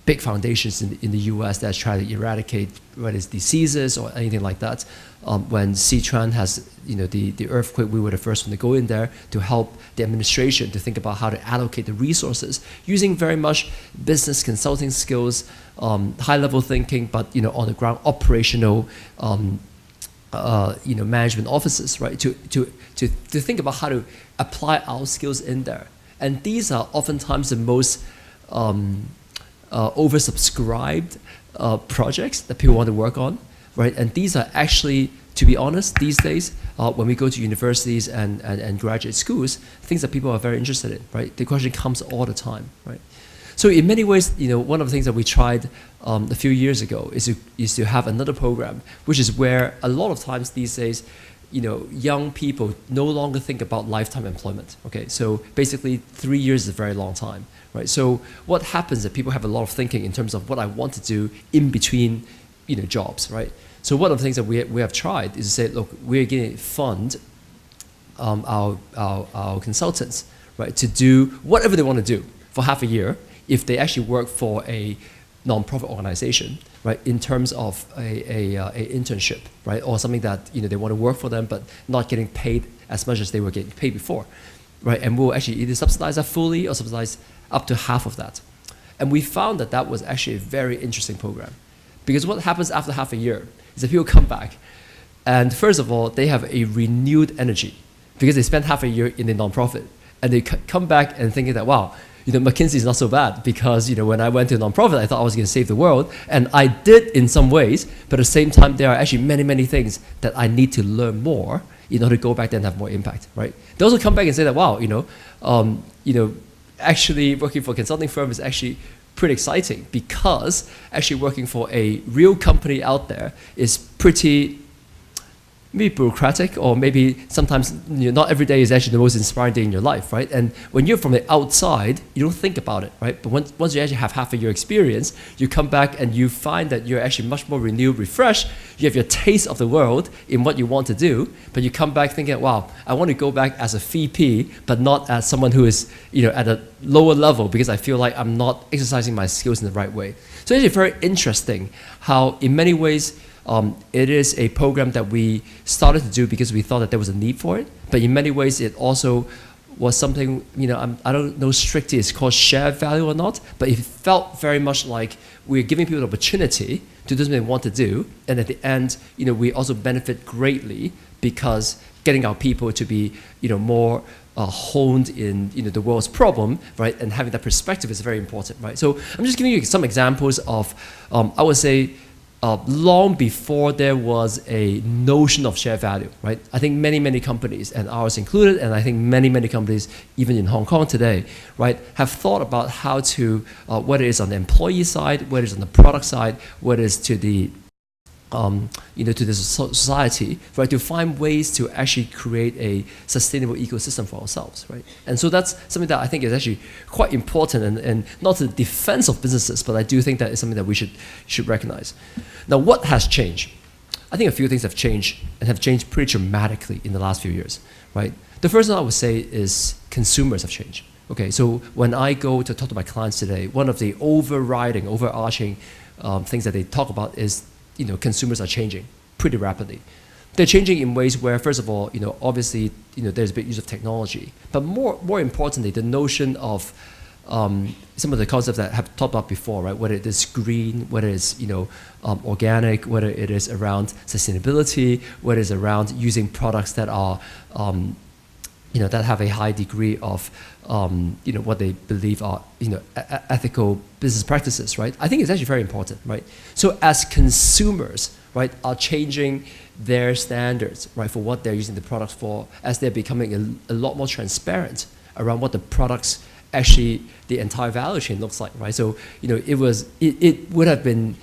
big foundations in the US that try to eradicate whether it's diseases or anything like that. When Sichuan has the earthquake, we were the first one to go in there to help the administration to think about how to allocate the resources using very much business consulting skills, high-level thinking, but on the ground operational management offices, right? To think about how to apply our skills in there. And these are oftentimes the most oversubscribed projects that people want to work on, right? And these are actually, to be honest, these days, when we go to universities and graduate schools, things that people are very interested in, right? The question comes all the time, right? So in many ways, one of the things that we tried a few years ago is to have another program, which is where a lot of times these days, young people no longer think about lifetime employment. Okay, so basically 3 years is a very long time, right? So what happens is that people have a lot of thinking in terms of what I want to do in between, jobs, right? So one of the things that we have tried is to say, look, we're going to fund our consultants, right, to do whatever they want to do for half a year if they actually work for a non-profit organization, right, in terms of a internship, right, or something that they want to work for them but not getting paid as much as they were getting paid before, right, and we'll actually either subsidize that fully or subsidize up to half of that. And we found that that was actually a very interesting program, because what happens after half a year is that people come back, and first of all, they have a renewed energy because they spent half a year in a non-profit, and they come back and thinking that, wow, McKinsey is not so bad, because when I went to a non-profit, I thought I was going to save the world, and I did in some ways, but at the same time, there are actually many, many things that I need to learn more in order to go back there and have more impact, right? They also come back and say that, wow, actually working for a consulting firm is actually pretty exciting, because actually working for a real company out there is pretty maybe bureaucratic, or maybe sometimes not every day is actually the most inspiring day in your life, right? And when you're from the outside, you don't think about it, right? But once you actually have half a year experience, you come back and you find that you're actually much more renewed, refreshed. You have your taste of the world in what you want to do, but you come back thinking, wow, I want to go back as a VP, but not as someone who is at a lower level, because I feel like I'm not exercising my skills in the right way. So it's very interesting how, in many ways, it is a program that we started to do because we thought that there was a need for it, but in many ways it also was something, I don't know strictly it's called shared value or not, but it felt very much like we're giving people the opportunity to do something they want to do, and at the end, we also benefit greatly because getting our people to be, more honed in the world's problem, right, and having that perspective is very important, right? So I'm just giving you some examples of, I would say, long before there was a notion of shared value, right? I think many, many companies, and ours included, and I think many, many companies, even in Hong Kong today, right, have thought about how to, whether it's on the employee side, whether it's on the product side, whether it's to the to the society, right, to find ways to actually create a sustainable ecosystem for ourselves, right? And so that's something that I think is actually quite important, and not to the defense of businesses, but I do think that is something that we should recognize. Now, what has changed? I think a few things have changed, and have changed pretty dramatically in the last few years, right? The first one I would say is consumers have changed. Okay, so when I go to talk to my clients today, one of the overarching things that they talk about is consumers are changing pretty rapidly. They're changing in ways where, first of all, obviously, there's a big use of technology, but more importantly, the notion of some of the concepts that have talked about before, right? Whether it is green, whether it's organic, whether it is around sustainability, whether it's around using products that are that have a high degree of what they believe are ethical business practices, right? I think it's actually very important, right? So as consumers, right, are changing their standards, right, for what they're using the products for, as they're becoming a lot more transparent around what the products actually, the entire value chain looks like, right? So it would have been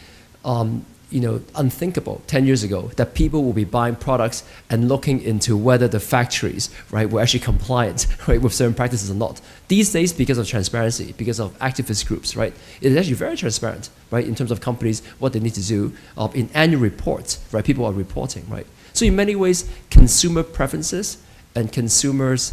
unthinkable 10 years ago that people will be buying products and looking into whether the factories, right, were actually compliant, right, with certain practices or not. These days, because of transparency, because of activist groups, right, it is actually very transparent, right, in terms of companies, what they need to do. In annual reports, right, people are reporting, right. So in many ways, consumer preferences and consumers'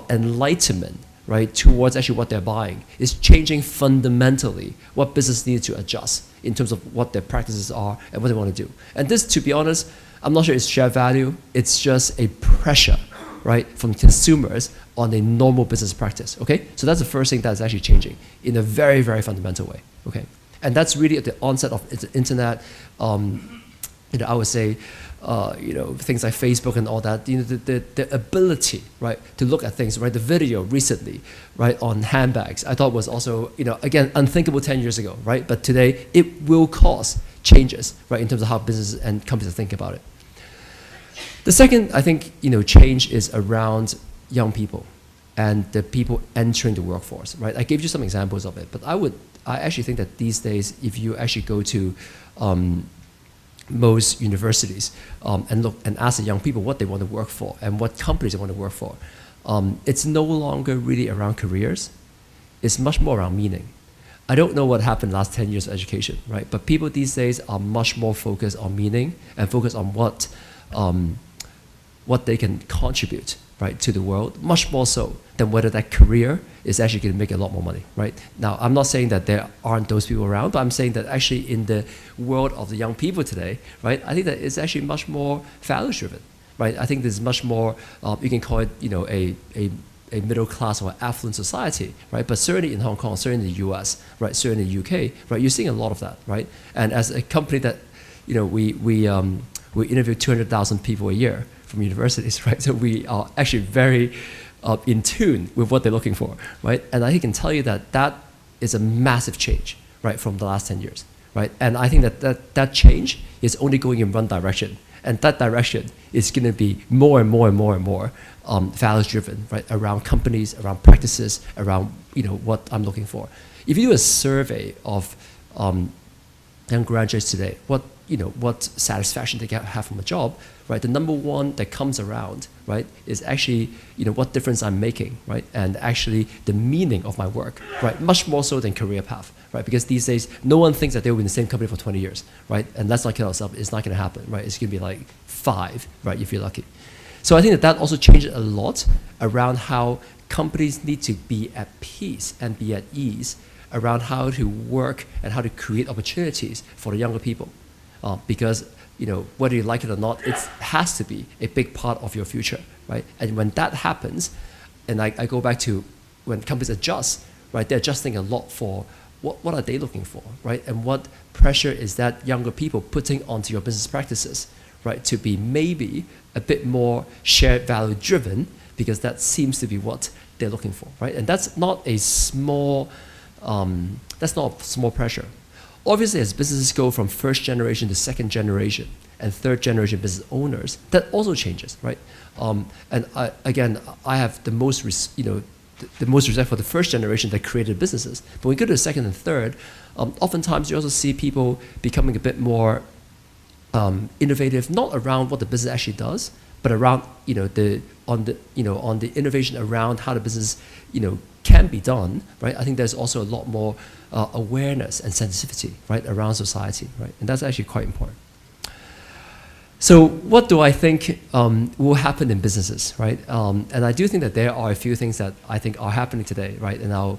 enlightenment, right, towards actually what they're buying is changing fundamentally what business needs to adjust in terms of what their practices are and what they want to do. And this, to be honest, I'm not sure it's shared value. It's just a pressure, right, from consumers on a normal business practice, okay? So that's the first thing that's actually changing in a very, very fundamental way, okay? And that's really at the onset of the internet, I would say, things like Facebook and all that, the ability, right, to look at things, right, the video recently, right, on handbags, I thought was also, again, unthinkable 10 years ago, right, but today it will cause changes, right, in terms of how businesses and companies think about it. The second, I think, change is around young people and the people entering the workforce, right. I gave you some examples of it, but I actually think that these days, if you actually go to most universities and look and ask the young people what they want to work for and what companies they want to work for, it's no longer really around careers. It's much more around meaning. I don't know what happened last 10 years of education, right? But people these days are much more focused on meaning and focused on what they can contribute, right, to the world, much more so than whether that career is actually going to make a lot more money, right? Now, I'm not saying that there aren't those people around, but I'm saying that actually in the world of the young people today, right, I think that it's actually much more value-driven, right? I think there's much more, you can call it, a middle class or affluent society, right? But certainly in Hong Kong, certainly in the US, right, certainly in the UK, right, you're seeing a lot of that, right? And as a company that, we interview 200,000 people a year from universities, right? So we are actually very in tune with what they're looking for, right? And I can tell you that is a massive change, right, from the last 10 years, right? And I think that change is only going in one direction. And that direction is going to be more and more and more and more values-driven, right, around companies, around practices, around, what I'm looking for. If you do a survey of young graduates today, what satisfaction they have from a job, right? The number one that comes around, right, is actually, what difference I'm making, right? And actually the meaning of my work, right? Much more so than career path, right? Because these days, no one thinks that they'll be in the same company for 20 years, right? And let's not kill ourselves, it's not gonna happen, right? It's gonna be like 5, right, if you're lucky. So I think that also changes a lot around how companies need to be at peace and be at ease around how to work and how to create opportunities for the younger people. Because whether you like it or not, it has to be a big part of your future, right? And when that happens, and I go back to when companies adjust, right? They're adjusting a lot for what are they looking for, right? And what pressure is that younger people putting onto your business practices, right? To be maybe a bit more shared value driven, because that seems to be what they're looking for, right? And that's not a small pressure. Obviously, as businesses go from first generation to second generation and third generation business owners, that also changes, right? And I have the most respect for the first generation that created businesses. But when you go to the second and third, oftentimes you also see people becoming a bit more innovative, not around what the business actually does, but around on the innovation around how the business can be done, right? I think there's also a lot more awareness and sensitivity, right, around society, right? And that's actually quite important. So what do I think will happen in businesses, right? And I do think that there are a few things that I think are happening today, right? And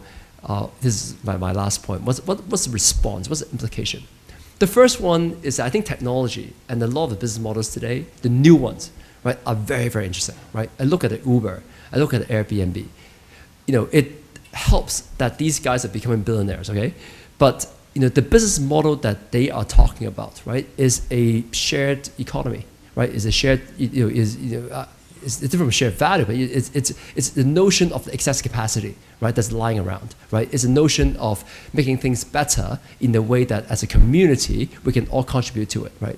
this is my last point. What's the response? What's the implication? The first one is I think technology and a lot of the business models today, the new ones, right, are very, very interesting, right? I look at the Uber, I look at the Airbnb. It helps that these guys are becoming billionaires, okay? But the business model that they are talking about, right, is a shared economy, right? Is a shared, it's different from shared value, but it's the notion of the excess capacity, right, that's lying around, right? It's a notion of making things better in the way that as a community we can all contribute to it, right?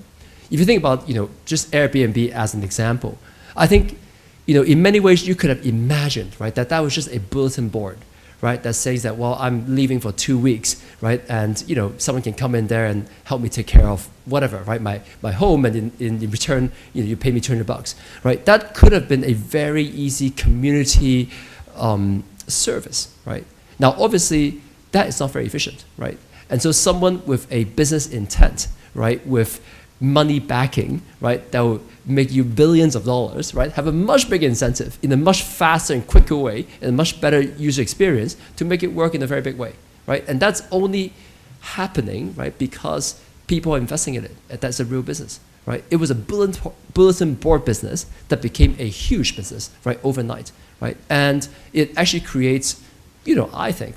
If you think about just Airbnb as an example, I think in many ways you could have imagined, right, that was just a bulletin board, right, that says that, well, I'm leaving for 2 weeks, right, and you know, someone can come in there and help me take care of whatever, right, my home, and in return, you know, you pay me $200, right? That could have been a very easy community service, right? Now, obviously, that is not very efficient, right? And so someone with a business intent, right, with money backing, right, that will make you billions of dollars, right, have a much bigger incentive in a much faster and quicker way and a much better user experience to make it work in a very big way, right? And that's only happening, right, because people are investing in it. That's a real business, right? It was a bulletin board business that became a huge business, right, overnight, right? And it actually creates, you know, I think,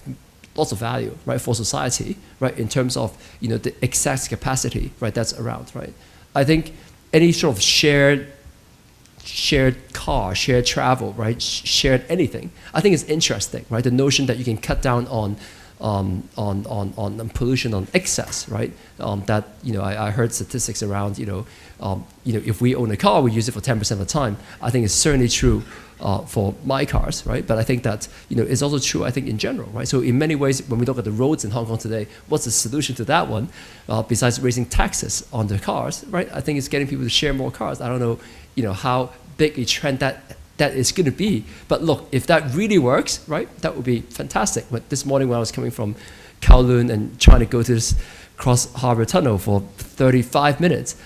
lots of value, right, for society, right, in terms of, you know, the excess capacity, right, that's around, right. I think any sort of shared car, shared travel, right, shared anything, I think it's interesting, right, the notion that you can cut down on pollution, on excess, right, that, you know, I heard statistics around, you know, if we own a car, we use it for 10% of the time. I think it's certainly true for my cars, right? But I think that, you know, it's also true, I think, in general, right? So in many ways, when we look at the roads in Hong Kong today, what's the solution to that one? Besides raising taxes on the cars, right? I think it's getting people to share more cars. I don't know, you know, how big a trend that is going to be. But look, if that really works, right, that would be fantastic. But this morning when I was coming from Kowloon and trying to go to this Cross Harbour Tunnel for 35 minutes,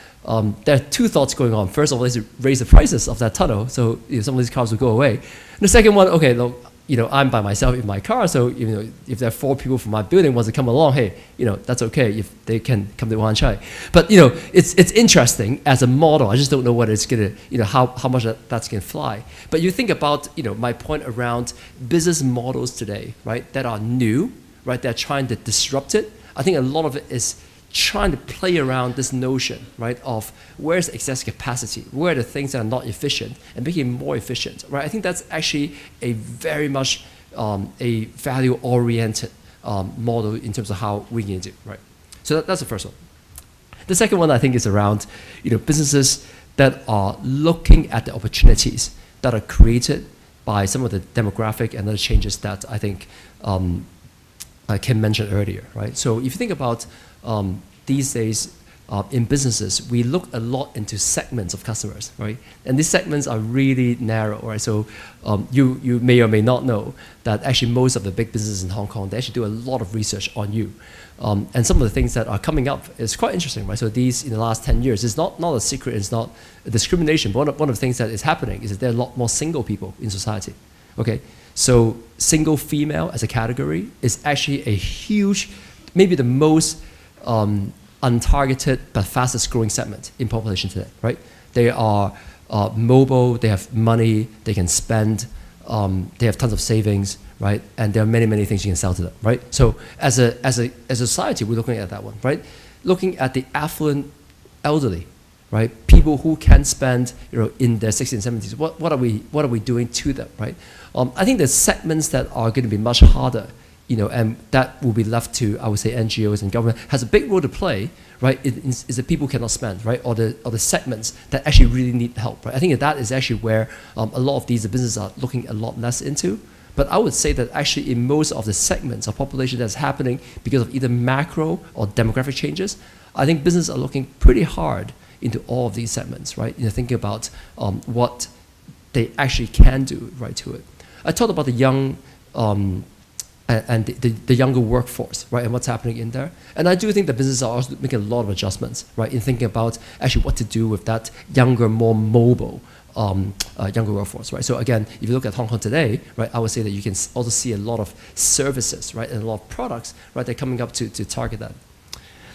there are two thoughts going on. First of all, is to raise the prices of that tunnel, so, you know, some of these cars will go away. And the second one, okay, look, you know, I'm by myself in my car, so, you know, if there are 4 people from my building wants to come along, hey, you know, that's okay if they can come to Wan Chai. But, you know, it's interesting as a model. I just don't know whether it's gonna, you know, how much that's gonna fly. But you think about, you know, my point around business models today, right, that are new, right, they're trying to disrupt it. I think a lot of it is trying to play around this notion, right, of where's excess capacity, where are the things that are not efficient, and making it more efficient, right? I think that's actually a very much a value-oriented model in terms of how we can do, right? So that's the first one. The second one, I think, is around, you know, businesses that are looking at the opportunities that are created by some of the demographic and other changes that I think Kim mentioned earlier, right? So if you think about these days in businesses, we look a lot into segments of customers, right? And these segments are really narrow, right? So you may or may not know that actually most of the big businesses in Hong Kong, they actually do a lot of research on you. And some of the things that are coming up is quite interesting, right? So these, in the last 10 years, it's not a secret, it's not a discrimination, but one of the things that is happening is that there are a lot more single people in society, okay? So single female as a category is actually a huge, maybe the most untargeted but fastest growing segment in population today, right? They are mobile, they have money, they can spend, they have tons of savings, right? And there are many, many things you can sell to them, right? So as a society, we're looking at that one, right? Looking at the affluent elderly, right? People who can spend, you know, in their 60s and 70s. What are we doing to them, right? I think there's segments that are going to be much harder, you know, and that will be left to, I would say, NGOs and government has a big role to play, right? Is the people who cannot spend, right? Or the segments that actually really need help, right? I think that is actually where a lot of these businesses are looking a lot less into. But I would say that actually in most of the segments of population that's happening because of either macro or demographic changes, I think businesses are looking pretty hard into all of these segments, right? You know, thinking about what they actually can do, right, to it. I talked about the young and the younger workforce, right, and what's happening in there. And I do think that businesses are also making a lot of adjustments, right, in thinking about actually what to do with that younger, more mobile younger workforce, right? So again, if you look at Hong Kong today, right, I would say that you can also see a lot of services, right, and a lot of products, right, that are coming up to target that.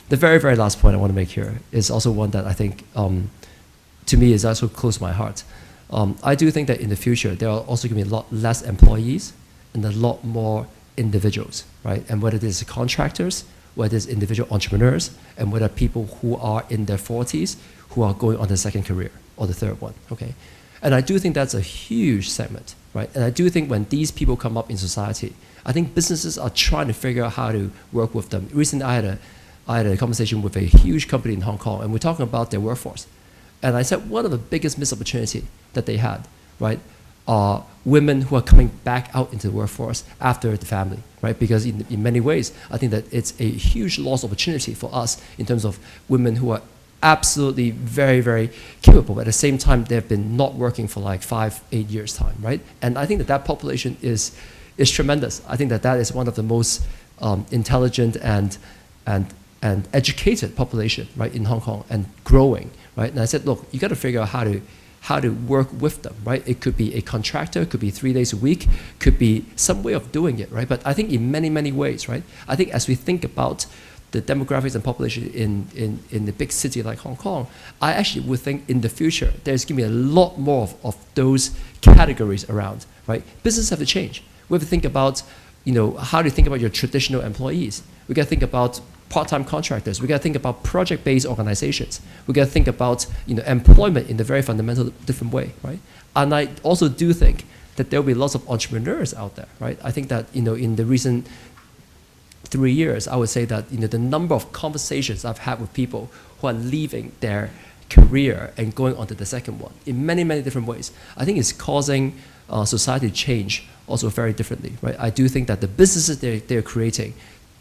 The very, very last point I want to make here is also one that I think, to me, is also close to my heart. I do think that in the future, there are also going to be a lot less employees and a lot more individuals, right? And whether it is contractors, whether it's individual entrepreneurs, and whether people who are in their 40s who are going on their second career or the third one, okay? And I do think that's a huge segment, right? And I do think when these people come up in society, I think businesses are trying to figure out how to work with them. Recently, I had a conversation with a huge company in Hong Kong, and we're talking about their workforce. And I said, one of the biggest missed opportunity that they had, right? are women who are coming back out into the workforce after the family, right? Because in many ways, I think that it's a huge lost opportunity for us in terms of women who are absolutely very, very capable. At the same time, they've been not working for like 5-8 years time, right? And I think that that population is tremendous. I think that that is one of the most intelligent and educated population, right, in Hong Kong, and growing, right? And I said, look, you got to figure out how to work with them, right? It could be a contractor, it could be 3 days a week, could be some way of doing it, right? But I think in many, many ways, right? I think as we think about the demographics and population in the big city like Hong Kong, I actually would think in the future, there's going to be a lot more of those categories around, right? Businesses have to change. We have to think about, how do you think about your traditional employees? We got to think about part-time contractors. We got to think about project-based organizations. We got to think about, employment in a very fundamental different way, right? And I also do think that there will be lots of entrepreneurs out there, right? I think that, in the recent 3 years, I would say that the number of conversations I've had with people who are leaving their career and going on to the second one in many, many different ways, I think it's causing society to change also very differently, right? I do think that the businesses they're creating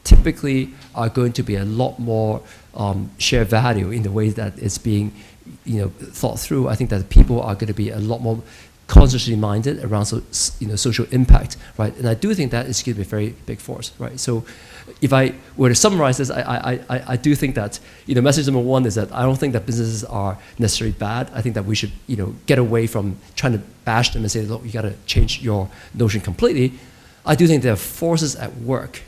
typically are going to be a lot more shared value in the way that it's being thought through. I think that people are going to be a lot more consciously minded around social impact, right? And I do think that is going to be a very big force, right? So if I were to summarize this, I do think that message number one is that I don't think that businesses are necessarily bad. I think that we should get away from trying to bash them and say, look, you got to change your notion completely. I do think there are forces at work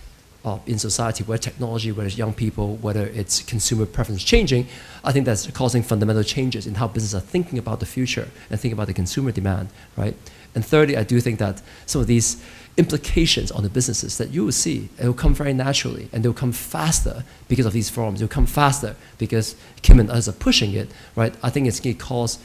in society, whether technology, whether it's young people, whether it's consumer preference changing. I think that's causing fundamental changes in how businesses are thinking about the future and thinking about the consumer demand, right? And thirdly, I do think that some of these implications on the businesses that you will see, it will come very naturally, and they'll come faster because of these forums. They'll come faster because Kim and others are pushing it, right? I think it's going to cause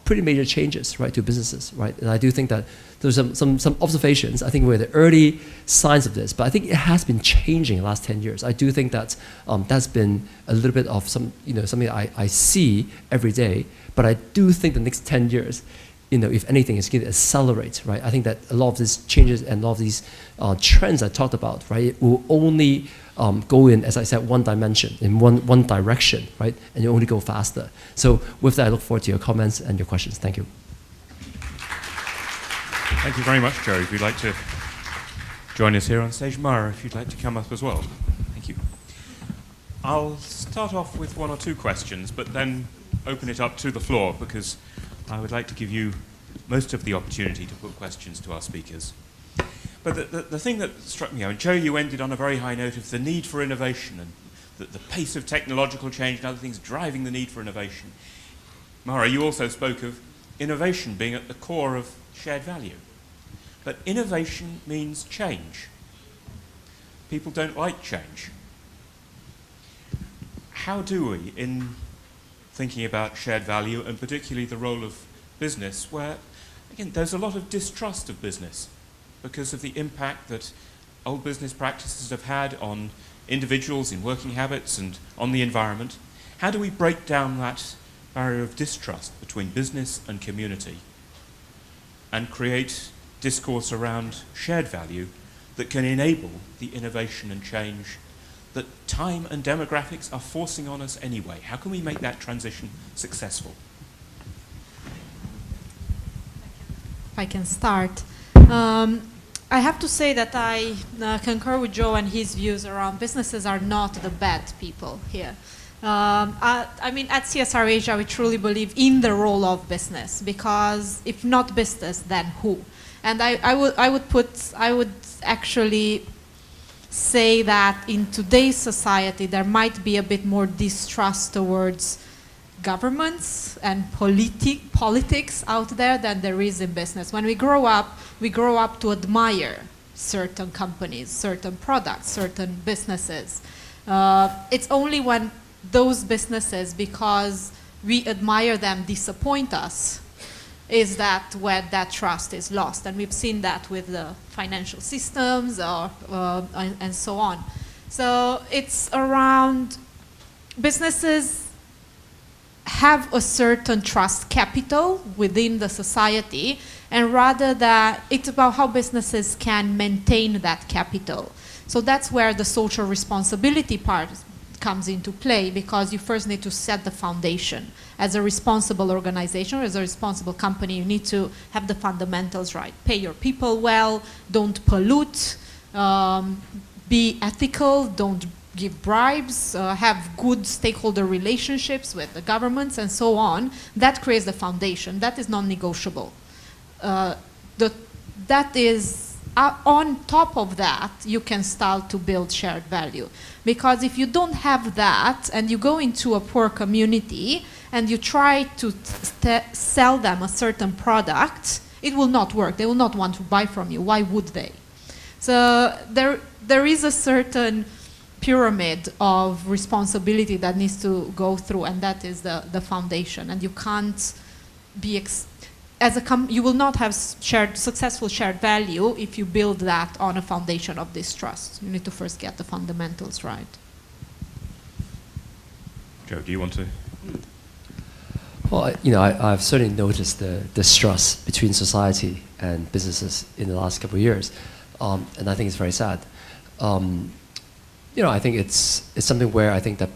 pretty major changes, right, to businesses, right? And I do think that there's some observations. I think we're the early signs of this, but I think it has been changing in the last 10 years. I do think that that's been a little bit of something I see every day, but I do think the next 10 years, if anything, it's going to accelerate, right? I think that a lot of these changes and a lot of these trends I talked about, right, will only go in, as I said, one dimension, in one direction, right? And you only go faster. So with that, I look forward to your comments and your questions. Thank you. Thank you very much, Joe. If you'd like to join us here on stage, Mara, if you'd like to come up as well. Thank you. I'll start off with one or two questions, but then open it up to the floor, because I would like to give you most of the opportunity to put questions to our speakers. But the thing that struck me, Joe, you ended on a very high note of the need for innovation and the pace of technological change and other things driving the need for innovation. Mara, you also spoke of innovation being at the core of shared value. But innovation means change. People don't like change. How do we, in thinking about shared value, and particularly the role of business, where, again, there's a lot of distrust of business because of the impact that old business practices have had on individuals in working habits and on the environment. How do we break down that barrier of distrust between business and community and create discourse around shared value that can enable the innovation and change that time and demographics are forcing on us anyway? How can we make that transition successful? If I can start. I have to say that I concur with Joe and his views around businesses are not the bad people here. I mean, at CSR Asia, we truly believe in the role of business, because if not business, then who? And I would actually say that in today's society, there might be a bit more distrust towards governments and politics out there than there is in business. When we grow up to admire certain companies, certain products, certain businesses. It's only when those businesses, because we admire them, disappoint us, is that when that trust is lost. And we've seen that with the financial systems and so on. So it's around businesses have a certain trust capital within the society, and rather that it's about how businesses can maintain that capital. So that's where the social responsibility part comes into play, because you first need to set the foundation. As a responsible organization, or as a responsible company, you need to have the fundamentals right. Pay your people well, don't pollute, be ethical, don't give bribes, have good stakeholder relationships with the governments and so on. That creates the foundation. That is non-negotiable. That is, on top of that, you can start to build shared value. Because if you don't have that, and you go into a poor community, and you try to sell them a certain product, it will not work. They will not want to buy from you. Why would they? So there is a certain pyramid of responsibility that needs to go through, and that is the foundation. And you can't be, you will not have successful shared value if you build that on a foundation of distrust. You need to first get the fundamentals right. Joe, do you want to? Well, I've certainly noticed the distrust between society and businesses in the last couple of years, and I think it's very sad. I think it's something where I think that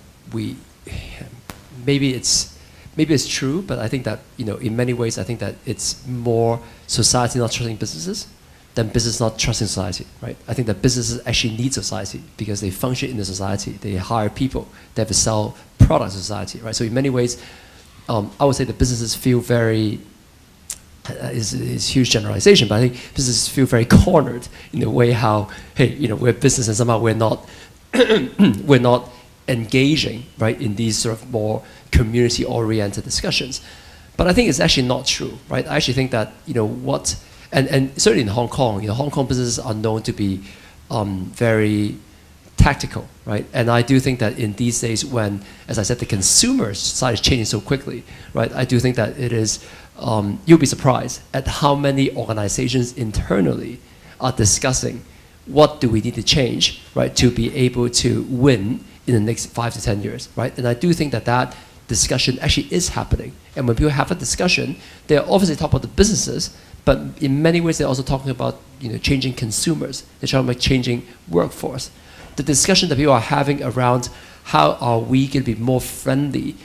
maybe it's true, but I think that in many ways I think that it's more society not trusting businesses than business not trusting society, right? I think that businesses actually need society because they function in the society, they hire people, they have to sell products to society, right? So in many ways, I would say that businesses feel very, is huge generalization, but I think businesses feel very cornered in the way how, hey, we're business and somehow we're not we're not engaging, right, in these sort of more community-oriented discussions. But I think it's actually not true, right? I actually think that, and certainly in Hong Kong, Hong Kong businesses are known to be very tactical, right? And I do think that in these days when, as I said, the consumer side is changing so quickly, right? I do think that it is, you'll be surprised at how many organizations internally are discussing what do we need to change, right, to be able to win in the next 5 to 10 years, right? And I do think that that discussion actually is happening. And when people have a discussion, they're obviously talking about the businesses, but in many ways they're also talking about changing consumers. They're talking about changing workforce. The discussion that people are having around how are we going to be more friendly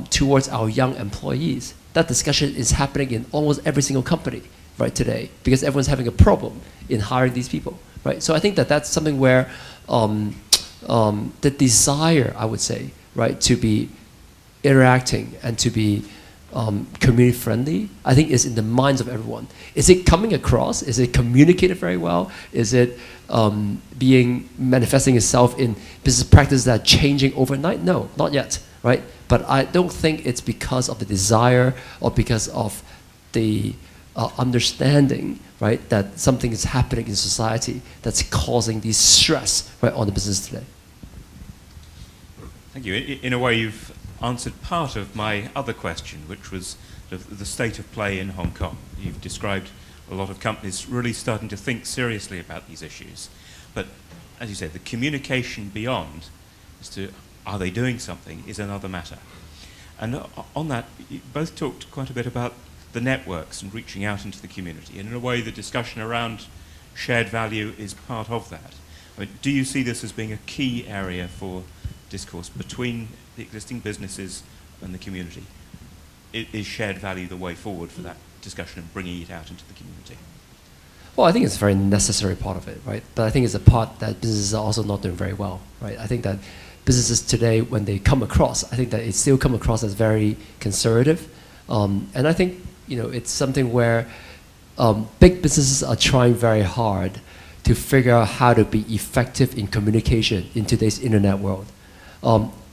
towards our young employees, that discussion is happening in almost every single company right today because everyone's having a problem in hiring these people, right? So I think that that's something where the desire, I would say, right, to be interacting and to be community friendly, I think is in the minds of everyone. Is it coming across? Is it communicated very well? Is it manifesting itself in business practices that are changing overnight? No, not yet, right? But I don't think it's because of the desire or because of the understanding, right, that something is happening in society that's causing this stress, right, on the business today. Thank you. In a way, you've answered part of my other question, which was the state of play in Hong Kong. You've described a lot of companies really starting to think seriously about these issues. But as you said, the communication beyond as to are they doing something is another matter. And on that, you both talked quite a bit about the networks and reaching out into the community. And in a way, the discussion around shared value is part of that. I mean, do you see this as being a key area for discourse between the existing businesses and the community? Is shared value the way forward for that discussion and bringing it out into the community? Well, I think it's a very necessary part of it, right? But I think it's a part that businesses are also not doing very well, right? I think that businesses today, when they come across, I think that it still come across as very conservative. And I think, it's something where big businesses are trying very hard to figure out how to be effective in communication in today's internet world.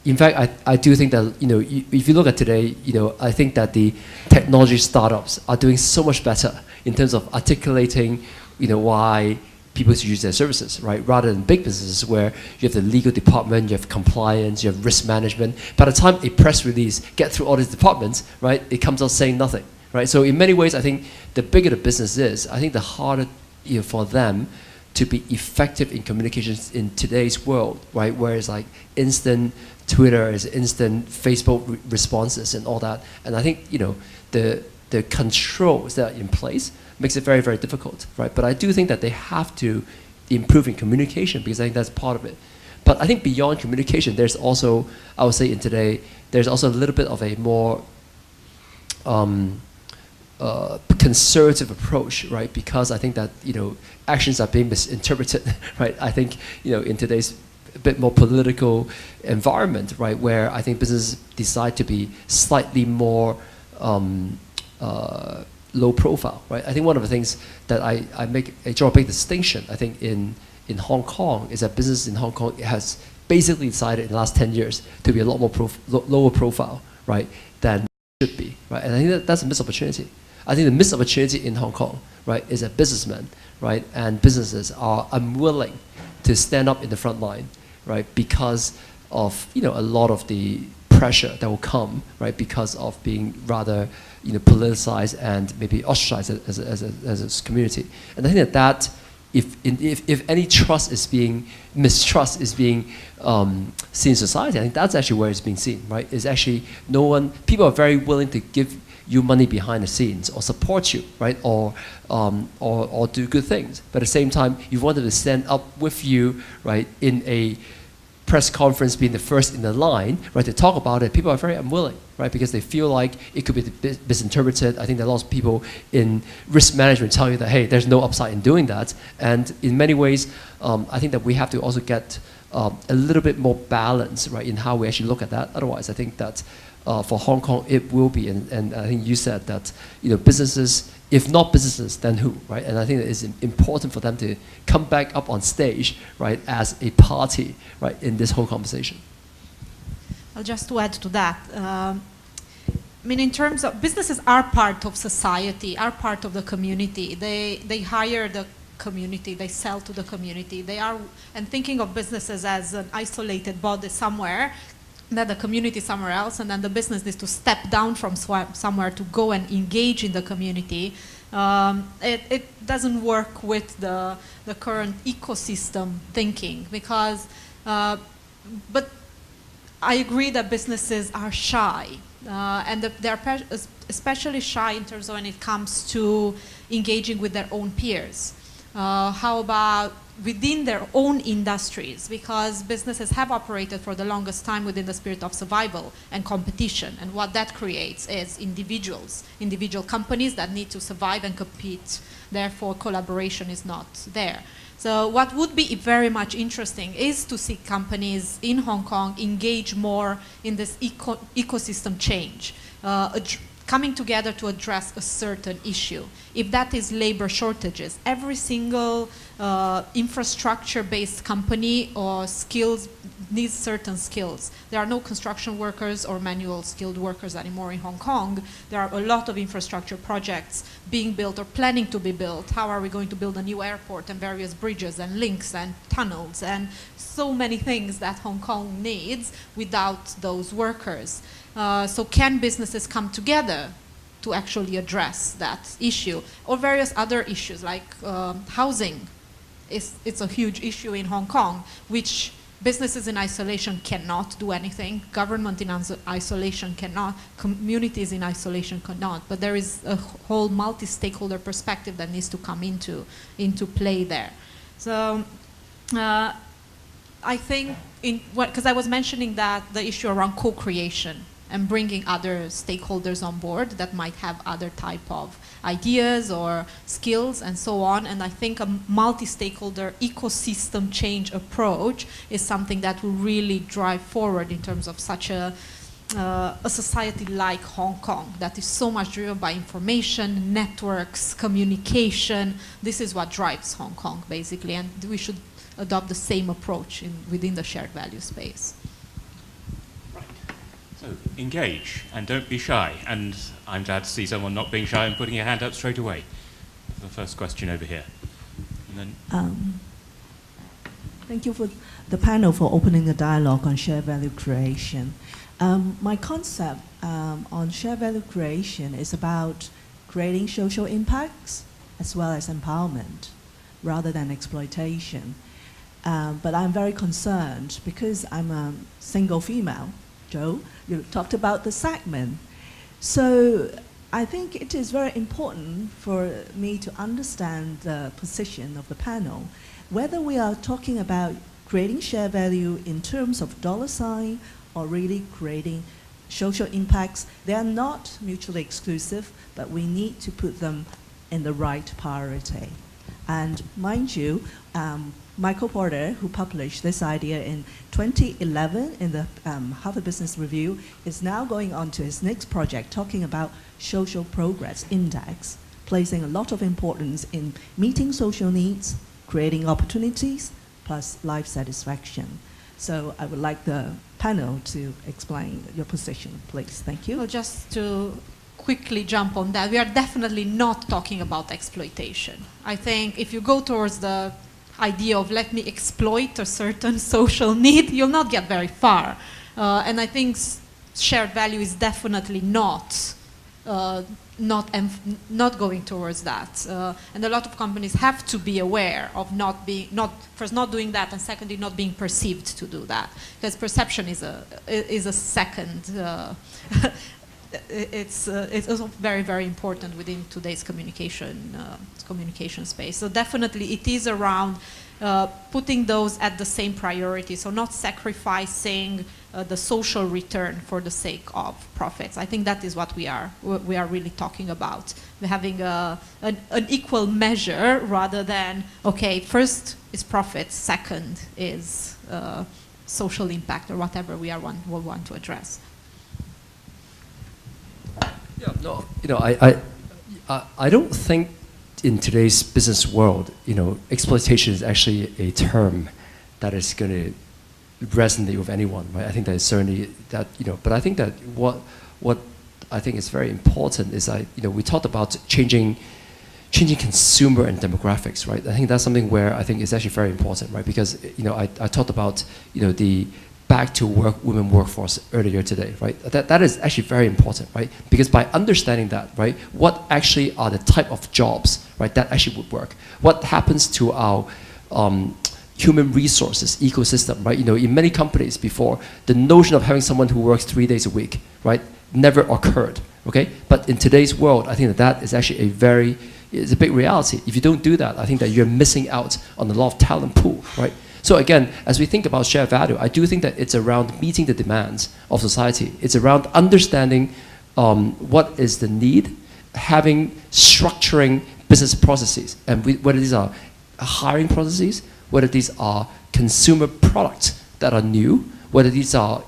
In fact, I do think that, if you look at today, I think that the technology startups are doing so much better in terms of articulating, why people should use their services, right? Rather than big businesses where you have the legal department, you have compliance, you have risk management. By the time a press release gets through all these departments, right, it comes out saying nothing, right? So in many ways, I think the bigger the business is, I think the harder for them to be effective in communications in today's world, right? Where it's like instant Twitter, it's instant Facebook responses and all that. And I think, you know, the controls that are in place makes it very, very difficult, right? But I do think that they have to improve in communication, because I think that's part of it. But I think beyond communication, there's also, I would say in today, there's also a little bit of a more conservative approach, right? Because I think that, you know, actions are being misinterpreted, right? I think, you know, in today's a bit more political environment, right, where I think businesses decide to be slightly more low profile, right? I think one of the things that I draw a big distinction, I think in Hong Kong, is that business in Hong Kong has basically decided in the last 10 years to be a lot more lower profile, right, than it should be, right? And I think that's a missed opportunity. I think the missed opportunity in Hong Kong, right, is that businessmen, right, and businesses are unwilling to stand up in the front line, right, because of, you know, a lot of the pressure that will come, right, because of being rather, you know, politicized and maybe ostracized as a community. And I think that if any mistrust is being seen in society, I think that's actually where it's being seen, right? Is actually people are very willing to give you money behind the scenes or support you, right? Or do good things. But at the same time, you want them to stand up with you, right, in a press conference, being the first in the line, right, to talk about it. People are very unwilling, right, because they feel like it could be misinterpreted. I think there are lots of people in risk management tell you that, hey, there's no upside in doing that. And in many ways, I think that we have to also get a little bit more balance, right, in how we actually look at that. Otherwise, I think that for Hong Kong, it will be, and I think you said that, you know, businesses, if not businesses, then who, right? And I think that it's important for them to come back up on stage, right, as a party, right, in this whole conversation. I'll just to add to that. I mean, in terms of businesses are part of society, are part of the community. They hire the community, they sell to the community. They are, and thinking of businesses as an isolated body somewhere, then the community somewhere else, and then the business needs to step down from somewhere to go and engage in the community. It doesn't work with the current ecosystem thinking, because, but I agree that businesses are shy, and they're especially shy in terms of when it comes to engaging with their own peers. How about within their own industries, because businesses have operated for the longest time within the spirit of survival and competition, and what that creates is individual companies that need to survive and compete, therefore collaboration is not there. So what would be very much interesting is to see companies in Hong Kong engage more in this ecosystem change, coming together to address a certain issue. If that is labor shortages, every single infrastructure-based company or skills needs certain skills. There are no construction workers or manual skilled workers anymore in Hong Kong. There are a lot of infrastructure projects being built or planning to be built. How are we going to build a new airport and various bridges and links and tunnels and so many things that Hong Kong needs without those workers? So can businesses come together to actually address that issue, or various other issues like housing? It's a huge issue in Hong Kong, which businesses in isolation cannot do anything, government in isolation cannot, communities in isolation cannot, but there is a whole multi-stakeholder perspective that needs to come into play there. So I think, because I was mentioning that the issue around co-creation and bringing other stakeholders on board that might have other type of ideas or skills and so on. And I think a multi-stakeholder ecosystem change approach is something that will really drive forward in terms of such a society like Hong Kong that is so much driven by information, networks, communication. This is what drives Hong Kong, basically, and we should adopt the same approach within the shared value space. So engage and don't be shy. And I'm glad to see someone not being shy and putting your hand up straight away. The first question over here. And then thank you for the panel for opening the dialogue on shared value creation. My concept on shared value creation is about creating social impacts as well as empowerment rather than exploitation. But I'm very concerned because I'm a single female. Joe, you talked about the segment. So I think it is very important for me to understand the position of the panel, whether we are talking about creating share value in terms of dollar sign or really creating social impacts. They are not mutually exclusive, but we need to put them in the right priority. And mind you, Michael Porter, who published this idea in 2011 in the Harvard Business Review, is now going on to his next project talking about social progress index, placing a lot of importance in meeting social needs, creating opportunities, plus life satisfaction. So I would like the panel to explain your position, please. Thank you. Well, just to quickly jump on that, we are definitely not talking about exploitation. I think if you go towards the idea of let me exploit a certain social need, you'll not get very far. And I think shared value is definitely not going towards that. And a lot of companies have to be aware of not doing that, and secondly, not being perceived to do that. Because perception is a second. It's also very, very important within today's communication space. So definitely it is around putting those at the same priority, so not sacrificing the social return for the sake of profits. I think that is what we are really talking about. We're having an equal measure rather than, okay, first is profits, second is social impact or whatever we want to address. Yeah, no, I don't think in today's business world, exploitation is actually a term that is going to resonate with anyone, right? I think that is certainly that, but I think that what I think is very important is we talked about changing consumer and demographics, right? I think that's something where I think is actually very important, right? Because I talked about the back to work women workforce earlier today, right? That is actually very important, right? Because by understanding that, right, what actually are the type of jobs, right, that actually would work? What happens to our human resources ecosystem, right? In many companies before, the notion of having someone who works 3 days a week, right, never occurred, okay? But in today's world, I think that is actually it's a big reality. If you don't do that, I think that you're missing out on a lot of talent pool, right? So again, as we think about shared value, I do think that it's around meeting the demands of society. It's around understanding what is the need, structuring business processes, and whether these are hiring processes, whether these are consumer products that are new, whether these are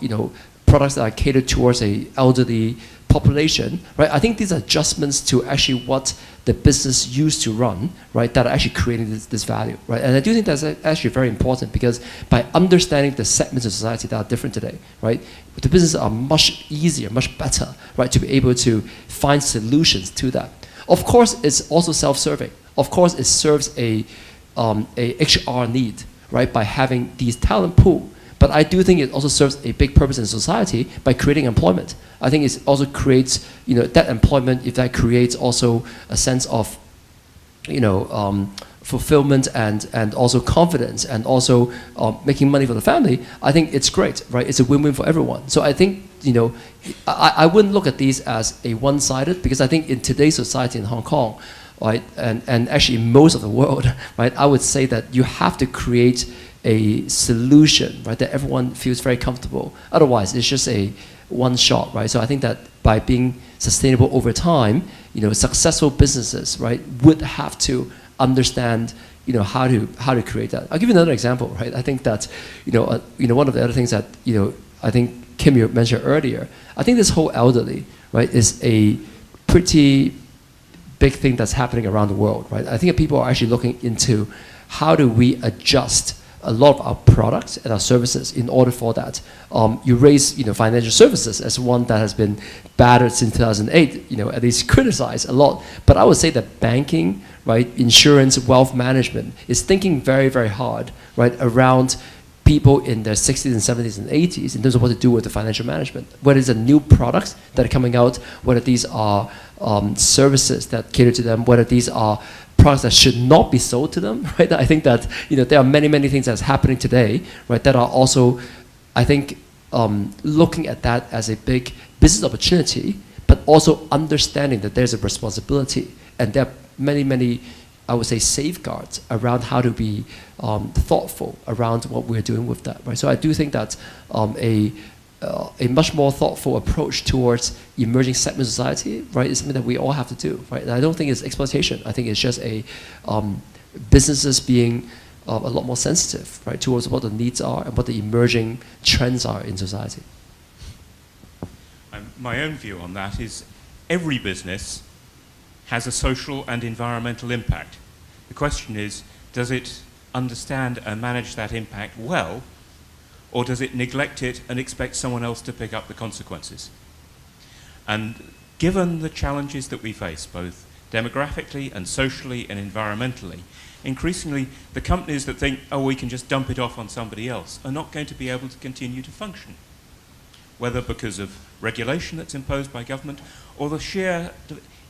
products that are catered towards an elderly population, right? I think these are adjustments to actually what the business used to run, right, that are actually creating this value, right? And I do think that's actually very important because by understanding the segments of society that are different today, right, the businesses are much easier, much better, right, to be able to find solutions to that. Of course, it's also self-serving. Of course, it serves a HR need, right, by having these talent pool. But I do think it also serves a big purpose in society by creating employment. I think it also creates, that employment, if that creates also a sense of, fulfillment and also confidence and also making money for the family, I think it's great, right? It's a win-win for everyone. So I think, I wouldn't look at these as a one-sided, because I think in today's society in Hong Kong, right, and actually most of the world, right, I would say that you have to create a solution, right, that everyone feels very comfortable. Otherwise, it's just a one shot, right? So I think that by being sustainable over time, successful businesses, right, would have to understand, how to create that. I'll give you another example, right? I think that, one of the other things that, I think Kim you mentioned earlier, I think this whole elderly, right, is a pretty big thing that's happening around the world, right? I think that people are actually looking into how do we adjust a lot of our products and our services in order for that. You raise, financial services as one that has been battered since 2008, at least criticized a lot. But I would say that banking, right, insurance, wealth management is thinking very, very hard, right, around people in their 60s and 70s and 80s in terms of what to do with the financial management. Whether it's a new products that are coming out, whether these are services that cater to them, whether these are products that should not be sold to them, right? I think that there are many, many things that's happening today, right, that are also, I think, looking at that as a big business opportunity, but also understanding that there's a responsibility, and there are many, many, I would say, safeguards around how to be thoughtful around what we're doing with that, right? So I do think that a much more thoughtful approach towards emerging segment society, right, is something that we all have to do, right? And I don't think it's exploitation. I think it's just businesses being a lot more sensitive, right, towards what the needs are and what the emerging trends are in society. My own view on that is every business has a social and environmental impact. The question is, does it understand and manage that impact well, or does it neglect it and expect someone else to pick up the consequences? And given the challenges that we face, both demographically and socially and environmentally, increasingly the companies that think, oh, we can just dump it off on somebody else, are not going to be able to continue to function, whether because of regulation that's imposed by government or the sheer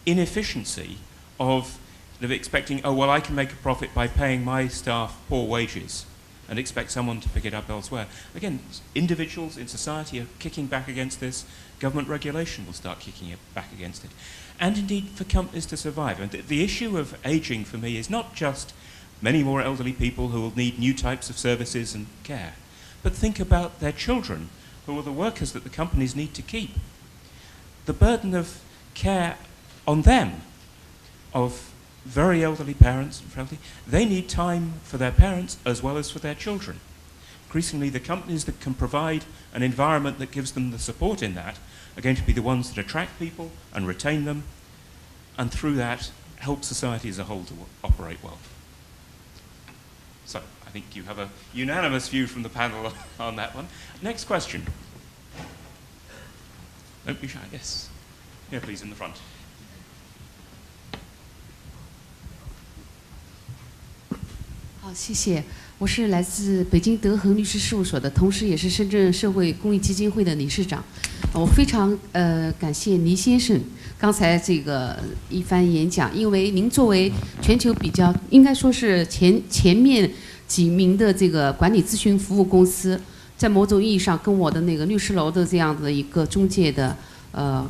inefficiency of expecting, oh, well, I can make a profit by paying my staff poor wages and expect someone to pick it up elsewhere. Again, individuals in society are kicking back against this. Government regulation will start kicking it back against it. And indeed, for companies to survive. And the issue of aging, for me, is not just many more elderly people who will need new types of services and care, but think about their children, who are the workers that the companies need to keep. The burden of care on them, of very elderly parents, frankly, they need time for their parents as well as for their children. Increasingly, the companies that can provide an environment that gives them the support in that are going to be the ones that attract people and retain them, and through that, help society as a whole to operate well. So, I think you have a unanimous view from the panel on that one. Next question. Don't be shy, yes. Here, please, in the front.谢谢，我是来自北京德恒律师事务所的，同时也是深圳社会公益基金会的理事长。我非常感谢倪先生刚才这个一番演讲，因为您作为全球比较应该说是前面几名的这个管理咨询服务公司，在某种意义上跟我的那个律师楼的这样的一个中介的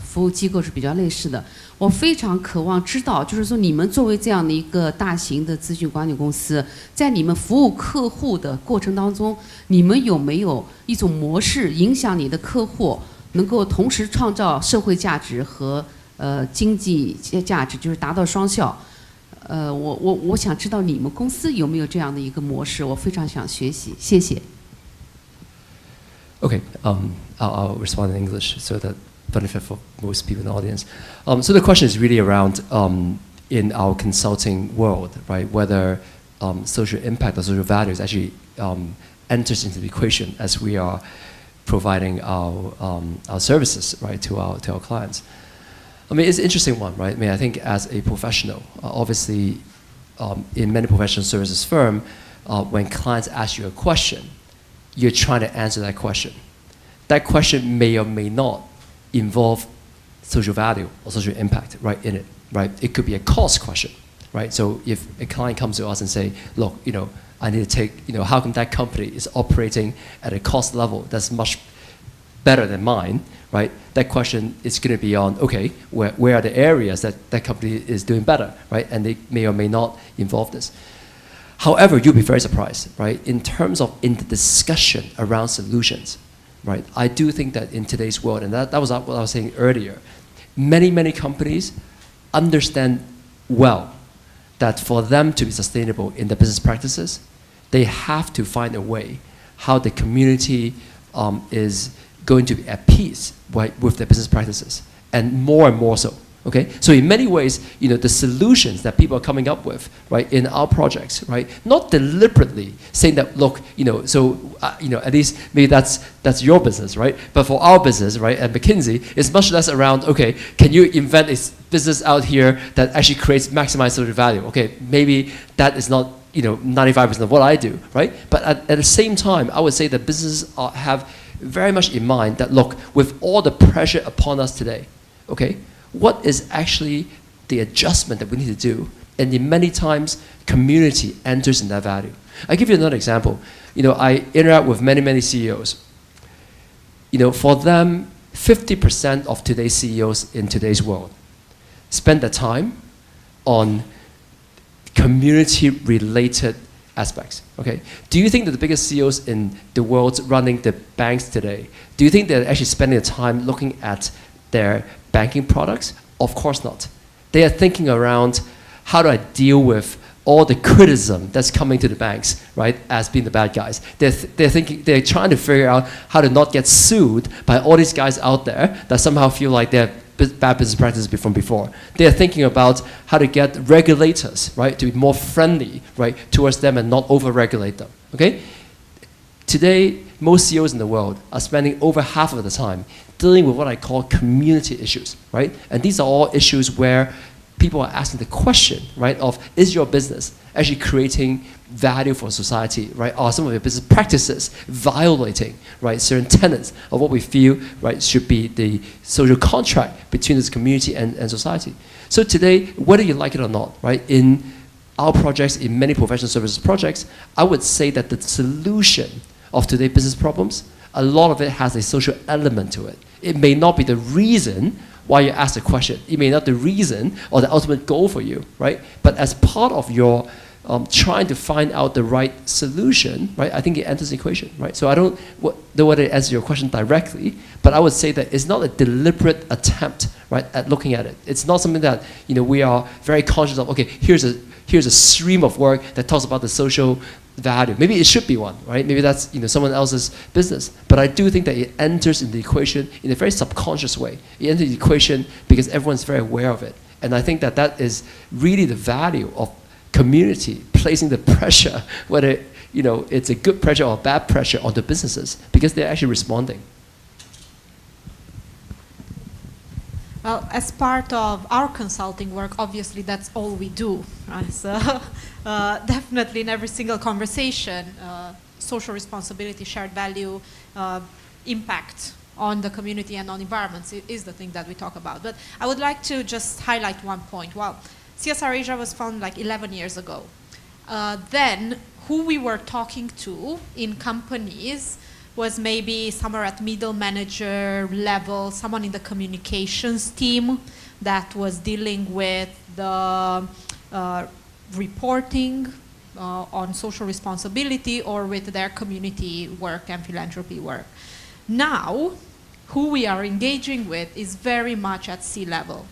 服务机构是比较类似的。我非常渴望知道，就是说你们作为这样的一个大型的咨询管理公司，在你们服务客户的过程当中，你们有没有一种模式影响你的客户能够同时创造社会价值和经济价值，就是达到双效？我想知道你们公司有没有这样的一个模式，我非常想学习，谢谢。Okay, I'll respond in English so that benefit for most people in the audience. So the question is really around in our consulting world, right? Whether social impact or social values actually enters into the equation as we are providing our services, right, to our clients. I mean, it's an interesting one, right? I mean, I think as a professional, obviously, in many professional services firm, when clients ask you a question, you're trying to answer that question. That question may or may not involve social value or social impact right in it, right? It could be a cost question, right? So if a client comes to us and say, look, I need to take, how come that company is operating at a cost level that's much better than mine, right? That question is going to be on, okay, where are the areas that company is doing better, right? And they may or may not involve this. However, you'll be very surprised, right? In terms of in the discussion around solutions, right? I do think that in today's world, and that was what I was saying earlier, many companies understand well that for them to be sustainable in their business practices, they have to find a way how the community is going to be at peace, right, with their business practices, and more so. Okay, so in many ways, the solutions that people are coming up with, right, in our projects, right, not deliberately saying that, look, at least maybe that's your business, right, but for our business, right, at McKinsey, it's much less around, okay, can you invent a business out here that actually creates maximized social value? Okay, maybe that is not 95% of what I do, right? But at the same time, I would say that businesses have very much in mind that, look, with all the pressure upon us today, okay, what is actually the adjustment that we need to do? And in many times, community enters in that value. I give you another example. I interact with many CEOs. For them, 50% of today's CEOs in today's world spend their time on community-related aspects, okay? Do you think that the biggest CEOs in the world running the banks today, do you think they're actually spending the time looking at their banking products? Of course not. They are thinking around, how do I deal with all the criticism that's coming to the banks, right, as being the bad guys. They're trying to figure out how to not get sued by all these guys out there that somehow feel like they're bad business practices from before. They're thinking about how to get regulators, right, to be more friendly, right, towards them and not over-regulate them, okay? Today, most CEOs in the world are spending over half of the time dealing with what I call community issues, right? And these are all issues where people are asking the question, right, of, is your business actually creating value for society, right? Are some of your business practices violating, right, certain tenets of what we feel, right, should be the social contract between this community and society? So today, whether you like it or not, right, in our projects, in many professional services projects, I would say that the solution of today's business problems, a lot of it has a social element to it. It may not be the reason why you ask the question. It may not be the reason or the ultimate goal for you, right? But as part of your trying to find out the right solution, right, I think it enters the equation, right? So I don't know whether it answers your question directly, but I would say that it's not a deliberate attempt, right, at looking at it. It's not something that we are very conscious of. Okay, here's a stream of work that talks about the social value. Maybe it should be one, right? Maybe that's someone else's business. But I do think that it enters in the equation in a very subconscious way. It enters the equation because everyone's very aware of it. And I think that that is really the value of community, placing the pressure, whether it's a good pressure or a bad pressure, on the businesses, because they're actually responding. Well, as part of our consulting work, obviously that's all we do, right? So definitely in every single conversation, social responsibility, shared value, impact on the community and on environments is the thing that we talk about. But I would like to just highlight one point. Well, CSR Asia was founded like 11 years ago. Then who we were talking to in companies was maybe somewhere at middle manager level, someone in the communications team that was dealing with the reporting on social responsibility or with their community work and philanthropy work. Now, who we are engaging with is very much at C-level.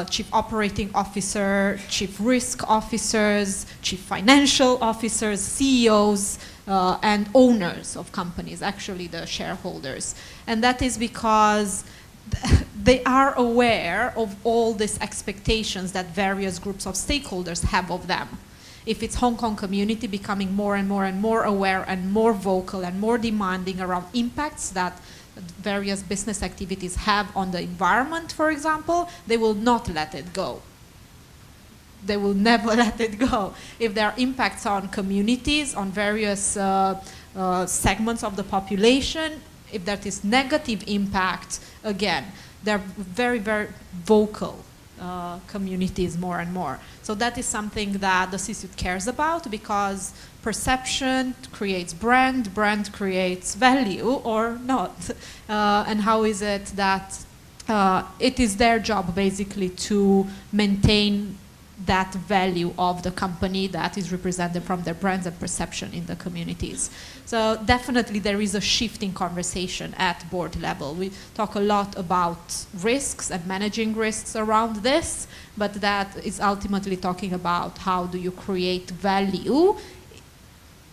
Chief operating officer, chief risk officers, chief financial officers, CEOs, and owners of companies, actually the shareholders. And that is because they are aware of all these expectations that various groups of stakeholders have of them. If it's Hong Kong community becoming more and more and more aware and more vocal and more demanding around impacts that various business activities have on the environment, for example, they will not let it go. They will never let it go. If there are impacts on communities, on various segments of the population, if that is negative impact, again, they're very, very vocal communities more and more. So that is something that the C-suite cares about, because perception creates brand, brand creates value or not. And how is it that it is their job basically to maintain that value of the company that is represented from their brands and perception in the communities. So definitely there is a shift in conversation at board level. We talk a lot about risks and managing risks around this, but that is ultimately talking about how do you create value.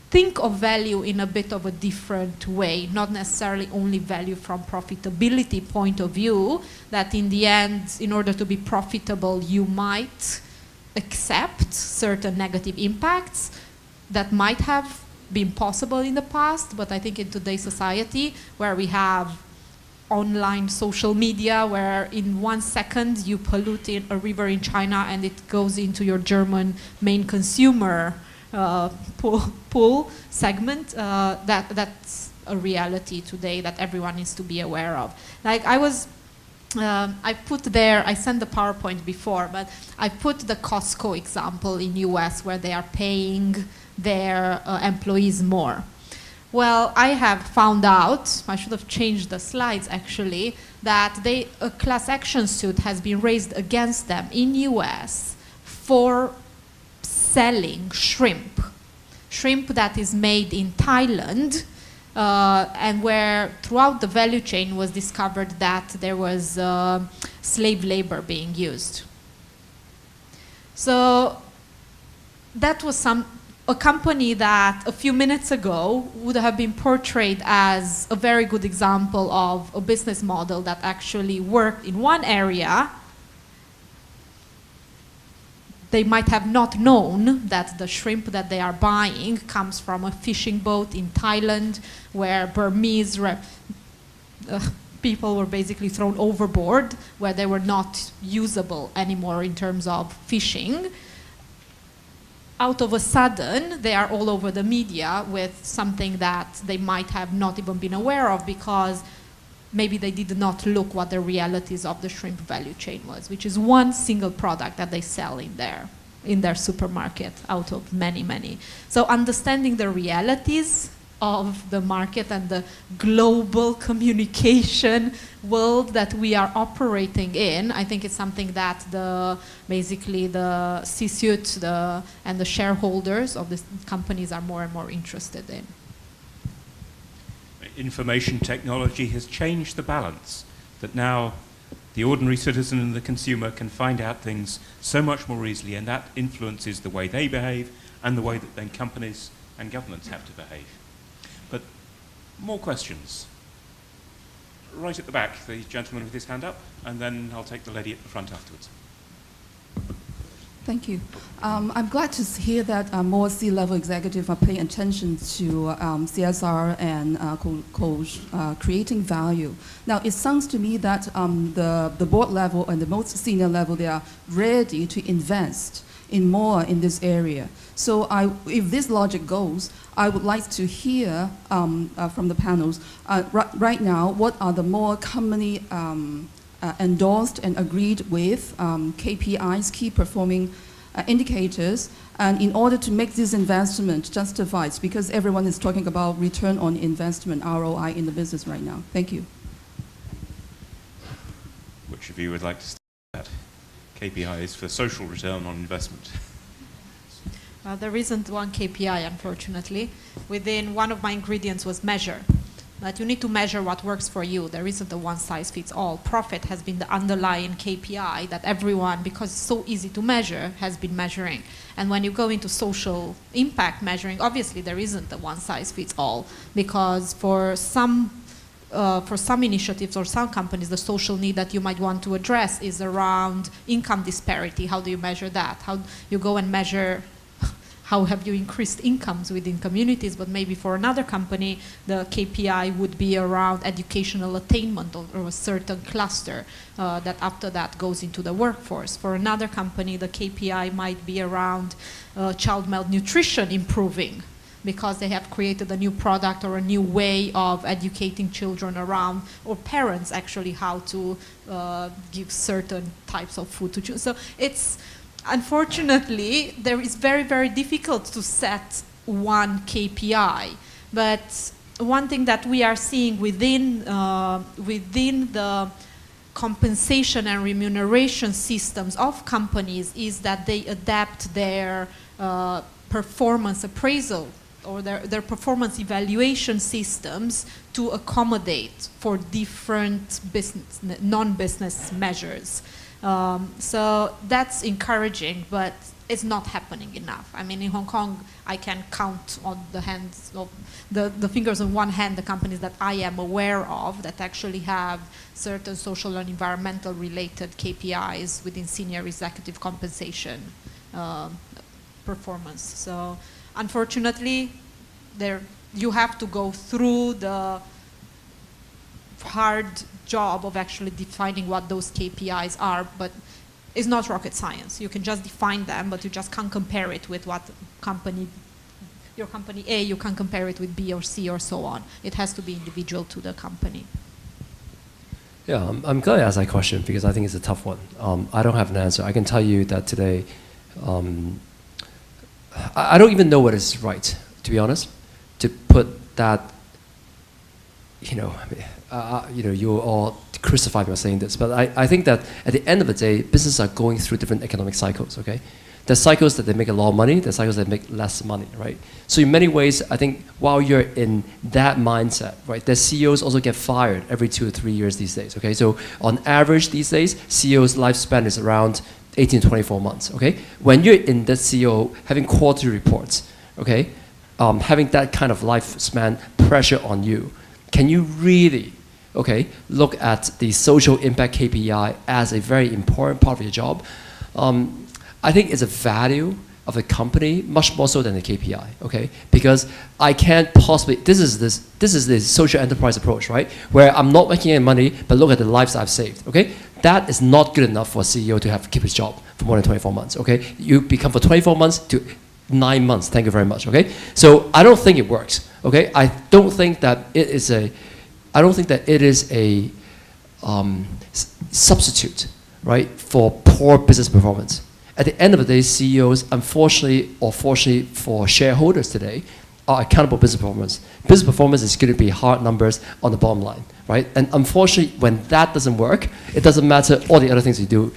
Think of value in a bit of a different way, not necessarily only value from profitability point of view, that in the end, in order to be profitable, you might accept certain negative impacts that might have been possible in the past, but I think in today's society where we have online social media, where in 1 second you pollute a river in China and it goes into your German main consumer pool segment, that's a reality today that everyone needs to be aware of. Like I put there, I sent the PowerPoint before, but I put the Costco example in US where they are paying their employees more. Well, I have found out, I should have changed the slides actually, that a class action suit has been raised against them in US for selling shrimp that is made in Thailand, and where throughout the value chain was discovered that there was slave labor being used. So that was a company that a few minutes ago would have been portrayed as a very good example of a business model that actually worked in one area. They might have not known that the shrimp that they are buying comes from a fishing boat in Thailand where Burmese people were basically thrown overboard, where they were not usable anymore in terms of fishing. Out of a sudden, they are all over the media with something that they might have not even been aware of because maybe they did not look what the realities of the shrimp value chain was, which is one single product that they sell in their supermarket out of many, many. So understanding the realities of the market and the global communication world that we are operating in, I think it's something that basically the C-suite and the shareholders of the companies are more and more interested in. Information technology has changed the balance, that now the ordinary citizen and the consumer can find out things so much more easily, and that influences the way they behave and the way that then companies and governments have to behave. But more questions. Right at the back, the gentleman with his hand up, and then I'll take the lady at the front afterwards. Thank you. I'm glad to hear that more C-level executives are paying attention to CSR and creating value. Now, it sounds to me that the board level and the most senior level, they are ready to invest in more in this area. So if this logic goes, I would like to hear from the panels, right now, what are the more commonly endorsed and agreed with KPIs, key performing indicators, and in order to make this investment justified, because everyone is talking about return on investment, ROI, in the business right now. Thank you. Which of you would like to start that? KPIs for social return on investment. Well, there isn't one KPI, unfortunately. Within one of my ingredients was measure. That you need to measure what works for you. There isn't a one-size-fits-all. Profit has been the underlying KPI that everyone, because it's so easy to measure, has been measuring. And when you go into social impact measuring, obviously there isn't a one-size-fits-all, because for some initiatives or some companies, the social need that you might want to address is around income disparity. How do you measure that? How you go and measure how have you increased incomes within communities, but maybe for another company, the KPI would be around educational attainment or a certain cluster that after that goes into the workforce. For another company, the KPI might be around child malnutrition improving because they have created a new product or a new way of educating children around, or parents actually, how to give certain types of food to children. So it's, unfortunately, there is very, very difficult to set one KPI. But one thing that we are seeing within the compensation and remuneration systems of companies is that they adapt their performance appraisal or their performance evaluation systems to accommodate for different business, non-business measures. So that's encouraging, but it's not happening enough. I mean, in Hong Kong, I can count on the hands of the fingers on one hand the companies that I am aware of that actually have certain social and environmental related KPIs within senior executive compensation performance. So unfortunately, you have to go through the hard job of actually defining what those KPIs are, but It's not rocket science. You can just define them, but you just can't compare it with what your company A, you can't compare it with B or C or so on. It has to be individual to the company. Yeah, I'm glad you asked that question because I think it's a tough one. I don't have an answer. I can tell you that today, I don't even know what is right, to be honest, to put that, you all crucify me for saying this, but I think that at the end of the day, businesses are going through different economic cycles, okay? There's cycles that they make a lot of money, there's cycles that make less money, right? So in many ways, I think while you're in that mindset, right, the CEOs also get fired every 2 or 3 years these days, okay? So on average these days, CEOs' lifespan is around 18 to 24 months, okay? When you're in the CEO, having quarterly reports, okay, having that kind of lifespan pressure on you, can you really, okay, look at the social impact KPI as a very important part of your job? I think it's a value of the company much more so than the KPI, okay? Because I can't possibly, this is the social enterprise approach, right? Where I'm not making any money, but look at the lives I've saved, okay? That is not good enough for a CEO to keep his job for more than 24 months, okay? You become for 24 months to 9 months, thank you very much, okay? So I don't think it works, okay? I don't think that it is a substitute, right, for poor business performance. At the end of the day, CEOs, unfortunately or fortunately for shareholders today, are accountable for business performance. Business performance is going to be hard numbers on the bottom line, right? And unfortunately, when that doesn't work, it doesn't matter all the other things you do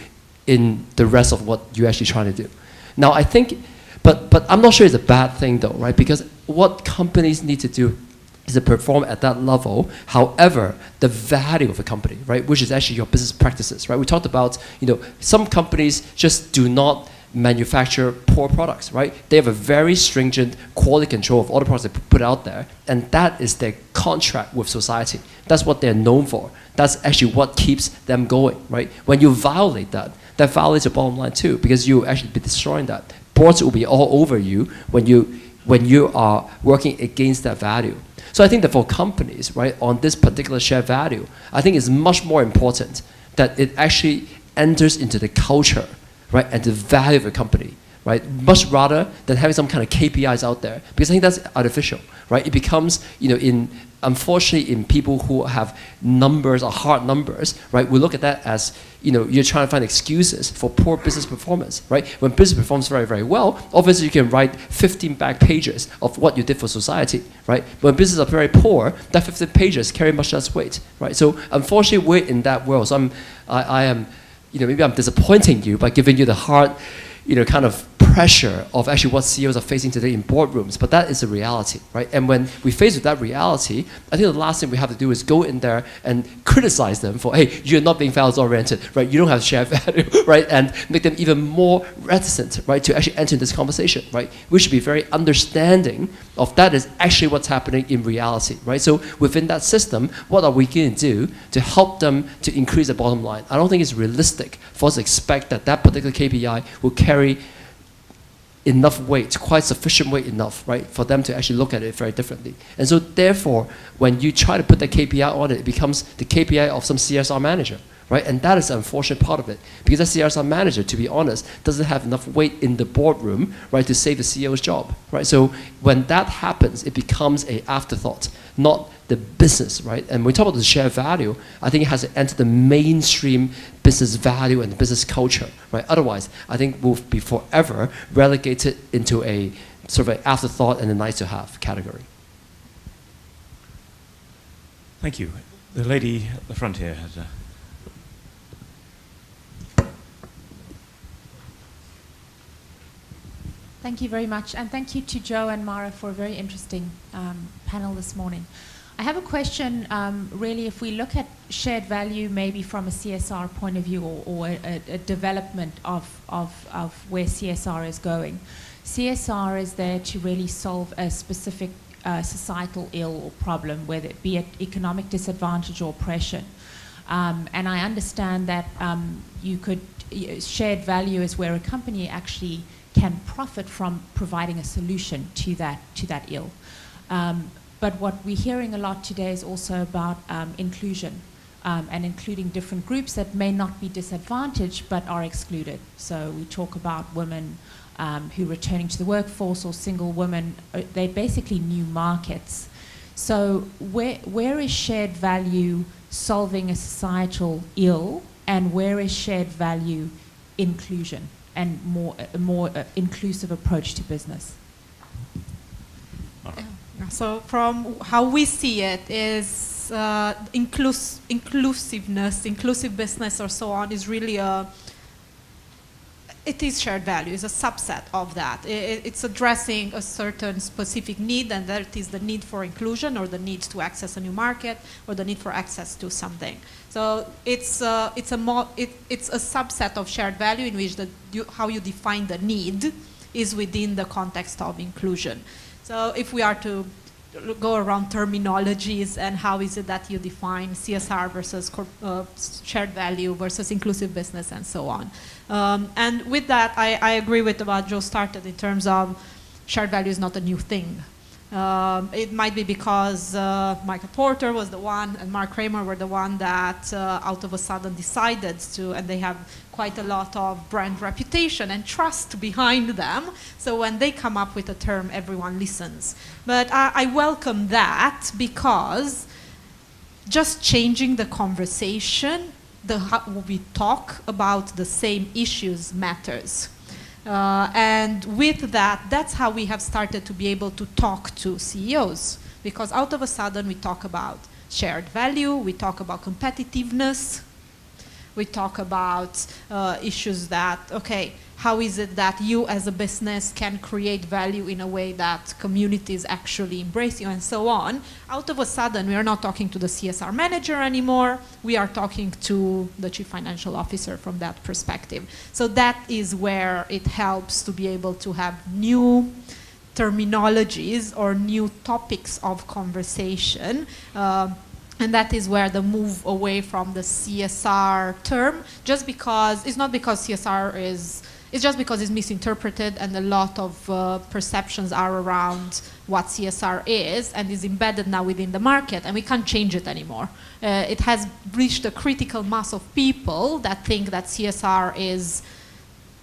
in the rest of what you're actually trying to do. Now, I think, but I'm not sure it's a bad thing though, right? Because what companies need to do is to perform at that level. However, the value of a company, right, which is actually your business practices, right? We talked about, some companies just do not manufacture poor products, right? They have a very stringent quality control of all the products they put out there, and that is their contract with society. That's what they're known for. That's actually what keeps them going, right? When you violate that, that violates your bottom line too, because you actually be destroying that. Boards will be all over you when you are working against that value. So I think that for companies, right, on this particular shared value, I think it's much more important that it actually enters into the culture, right, and the value of a company, right, much rather than having some kind of KPIs out there, because I think that's artificial, right? It becomes, unfortunately, in people who have numbers or hard numbers, right, we look at that as, you're trying to find excuses for poor business performance, right? When business performs very, very well, obviously you can write 15 back pages of what you did for society, right? When businesses are very poor, that 15 pages carry much less weight, right? So unfortunately, we're in that world. So I am, maybe I'm disappointing you by giving you the hard, kind of pressure of actually what CEOs are facing today in boardrooms, but that is a reality, right? And when we face with that reality, I think the last thing we have to do is go in there and criticize them for, hey, you're not being values-oriented, right? You don't have shared value, right? And make them even more reticent, right, to actually enter this conversation, right? We should be very understanding of that is actually what's happening in reality, right? So within that system, what are we going to do to help them to increase the bottom line? I don't think it's realistic for us to expect that that particular KPI will carry enough weight, quite sufficient weight enough, right, for them to actually look at it very differently. And so therefore, when you try to put that KPI on it, it becomes the KPI of some CSR manager, right? And that is the unfortunate part of it, because that CSR manager, to be honest, doesn't have enough weight in the boardroom, right, to save the CEO's job, right? So when that happens, it becomes an afterthought, not the business, right? And when we talk about the shared value, I think it has to enter the mainstream business value and business culture, right? Otherwise, I think we'll be forever relegated into a sort of an afterthought and a nice to have category. Thank you. The lady at the front here has a... Thank you very much, and thank you to Joe and Mara for a very interesting panel this morning. I have a question, really, if we look at shared value maybe from a CSR point of view or a development of where CSR is going. CSR is there to really solve a specific societal ill or problem, whether it be it economic disadvantage or oppression. And I understand that shared value is where a company actually can profit from providing a solution to that ill. But what we're hearing a lot today is also about inclusion and including different groups that may not be disadvantaged but are excluded. So we talk about women who are returning to the workforce, or single women. They're basically new markets. So where is shared value solving a societal ill, and where is shared value inclusion and a more inclusive approach to business? So from how we see it is inclusiveness, inclusive business or so on is really it is shared value, it's a subset of that. It's addressing a certain specific need, and that is the need for inclusion, or the need to access a new market, or the need for access to something. So it's a subset of shared value in which how you define the need is within the context of inclusion. So if we are to go around terminologies and how is it that you define CSR versus shared value versus inclusive business and so on. And with that, I agree with what Joe started in terms of shared value is not a new thing. It might be because Michael Porter was the one and Mark Kramer were the one that out of a sudden decided to, and they have quite a lot of brand reputation and trust behind them. So when they come up with a term, everyone listens. But I welcome that, because just changing the conversation, how we talk about the same issues matters. And with that, that's how we have started to be able to talk to CEOs. Because out of a sudden we talk about shared value, we talk about competitiveness, we talk about issues that, okay, how is it that you as a business can create value in a way that communities actually embrace you, and so on. Out of a sudden, we are not talking to the CSR manager anymore, we are talking to the chief financial officer from that perspective. So that is where it helps to be able to have new terminologies or new topics of conversation. And that is where the move away from the CSR term, just because, it's not because CSR is, it's just because it's misinterpreted, and a lot of perceptions are around what CSR is and is embedded now within the market, and we can't change it anymore. It has reached a critical mass of people that think that CSR is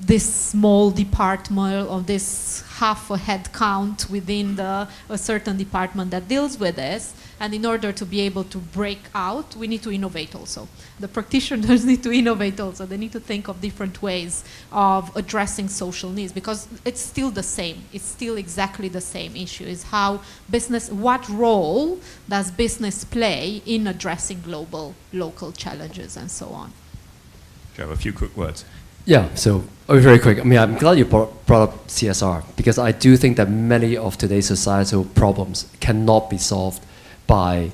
this small department or this half a head count within a certain department that deals with this. And in order to be able to break out, we need to innovate also. The practitioners need to innovate also. They need to think of different ways of addressing social needs, because it's still the same. It's still exactly the same issue, is how business, what role does business play in addressing global, local challenges and so on. Do you have a few quick words? Yeah, so very quick. I mean, I'm glad you brought up CSR, because I do think that many of today's societal problems cannot be solved by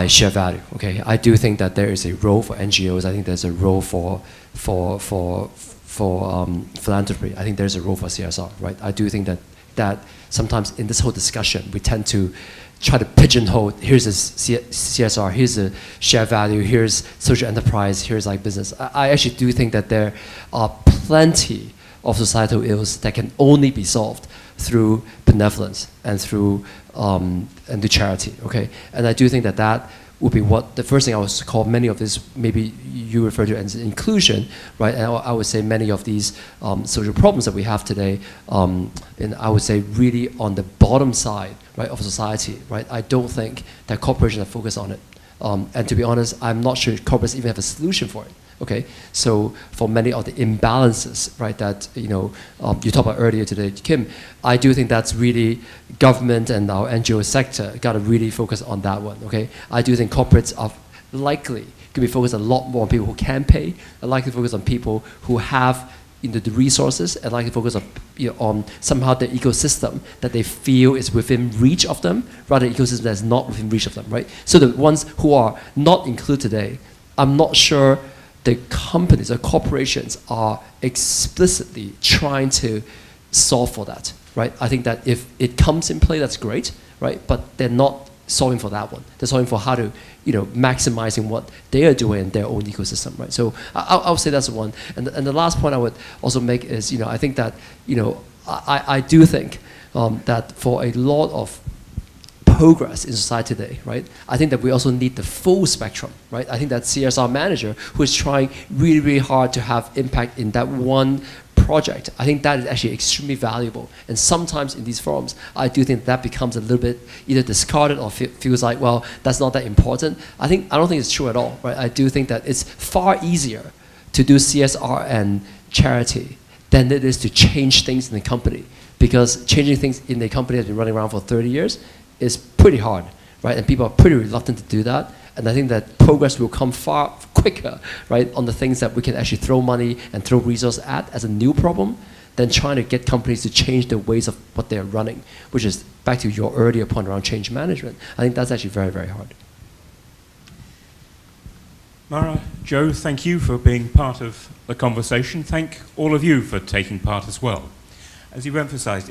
shared value. Okay, I do think that there is a role for NGOs. I think there's a role for philanthropy. I think there's a role for CSR, right? I do think that sometimes in this whole discussion we tend to try to pigeonhole. Here's a CSR. Here's a shared value. Here's social enterprise. Here's like business. I actually do think that there are plenty of societal ills that can only be solved through benevolence and through charity, okay? And I do think that would be what the first thing I would call many of this, maybe you refer to as inclusion, right? And I would say many of these social problems that we have today, and I would say really on the bottom side, right, of society, right? I don't think that corporations are focused on it. And to be honest, I'm not sure corporates even have a solution for it. Okay, so for many of the imbalances, right, that you talked about earlier today, Kim, I do think that's really government and our NGO sector got to really focus on that one. Okay, I do think corporates are likely to be focused a lot more on people who can pay, are likely to focus on people who have the resources, and likely to focus on on somehow the ecosystem that they feel is within reach of them, rather than ecosystem that's not within reach of them, right? So the ones who are not included today, I'm not sure the companies or corporations are explicitly trying to solve for that, right? I think that if it comes in play, that's great, right? But they're not solving for that one. They're solving for how to, maximizing what they are doing in their own ecosystem, right? So I would say that's one. And the last point I would also make is, I think that, I do think that for a lot of progress in society today, right? I think that we also need the full spectrum, right? I think that CSR manager who is trying really, really hard to have impact in that one project, I think that is actually extremely valuable. And sometimes in these forums, I do think that becomes a little bit either discarded or feels like, well, that's not that important. I don't think it's true at all, right? I do think that it's far easier to do CSR and charity than it is to change things in the company. Because changing things in a company that's been running around for 30 years is pretty hard, right? And people are pretty reluctant to do that. And I think that progress will come far quicker, right, on the things that we can actually throw money and throw resources at as a new problem than trying to get companies to change the ways of what they're running, which is back to your earlier point around change management. I think that's actually very, very hard. Mara, Joe, thank you for being part of the conversation. Thank all of you for taking part as well. As you emphasized,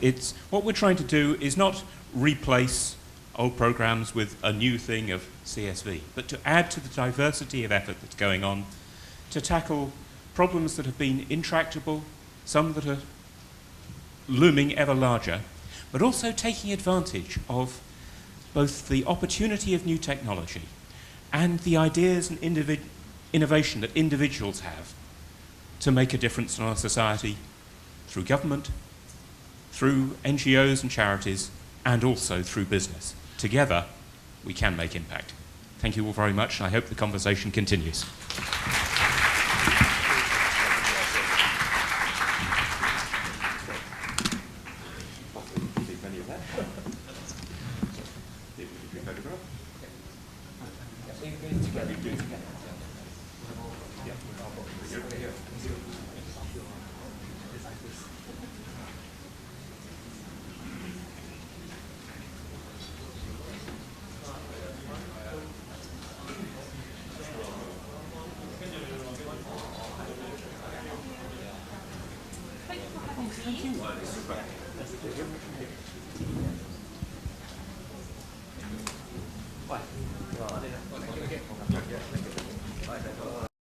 what we're trying to do is not replace old programs with a new thing of CSV, but to add to the diversity of effort that's going on to tackle problems that have been intractable, some that are looming ever larger, but also taking advantage of both the opportunity of new technology and the ideas and innovation that individuals have to make a difference in our society through government, through NGOs and charities, and also through business. Together, we can make impact. Thank you all very much, and I hope the conversation continues. Bye.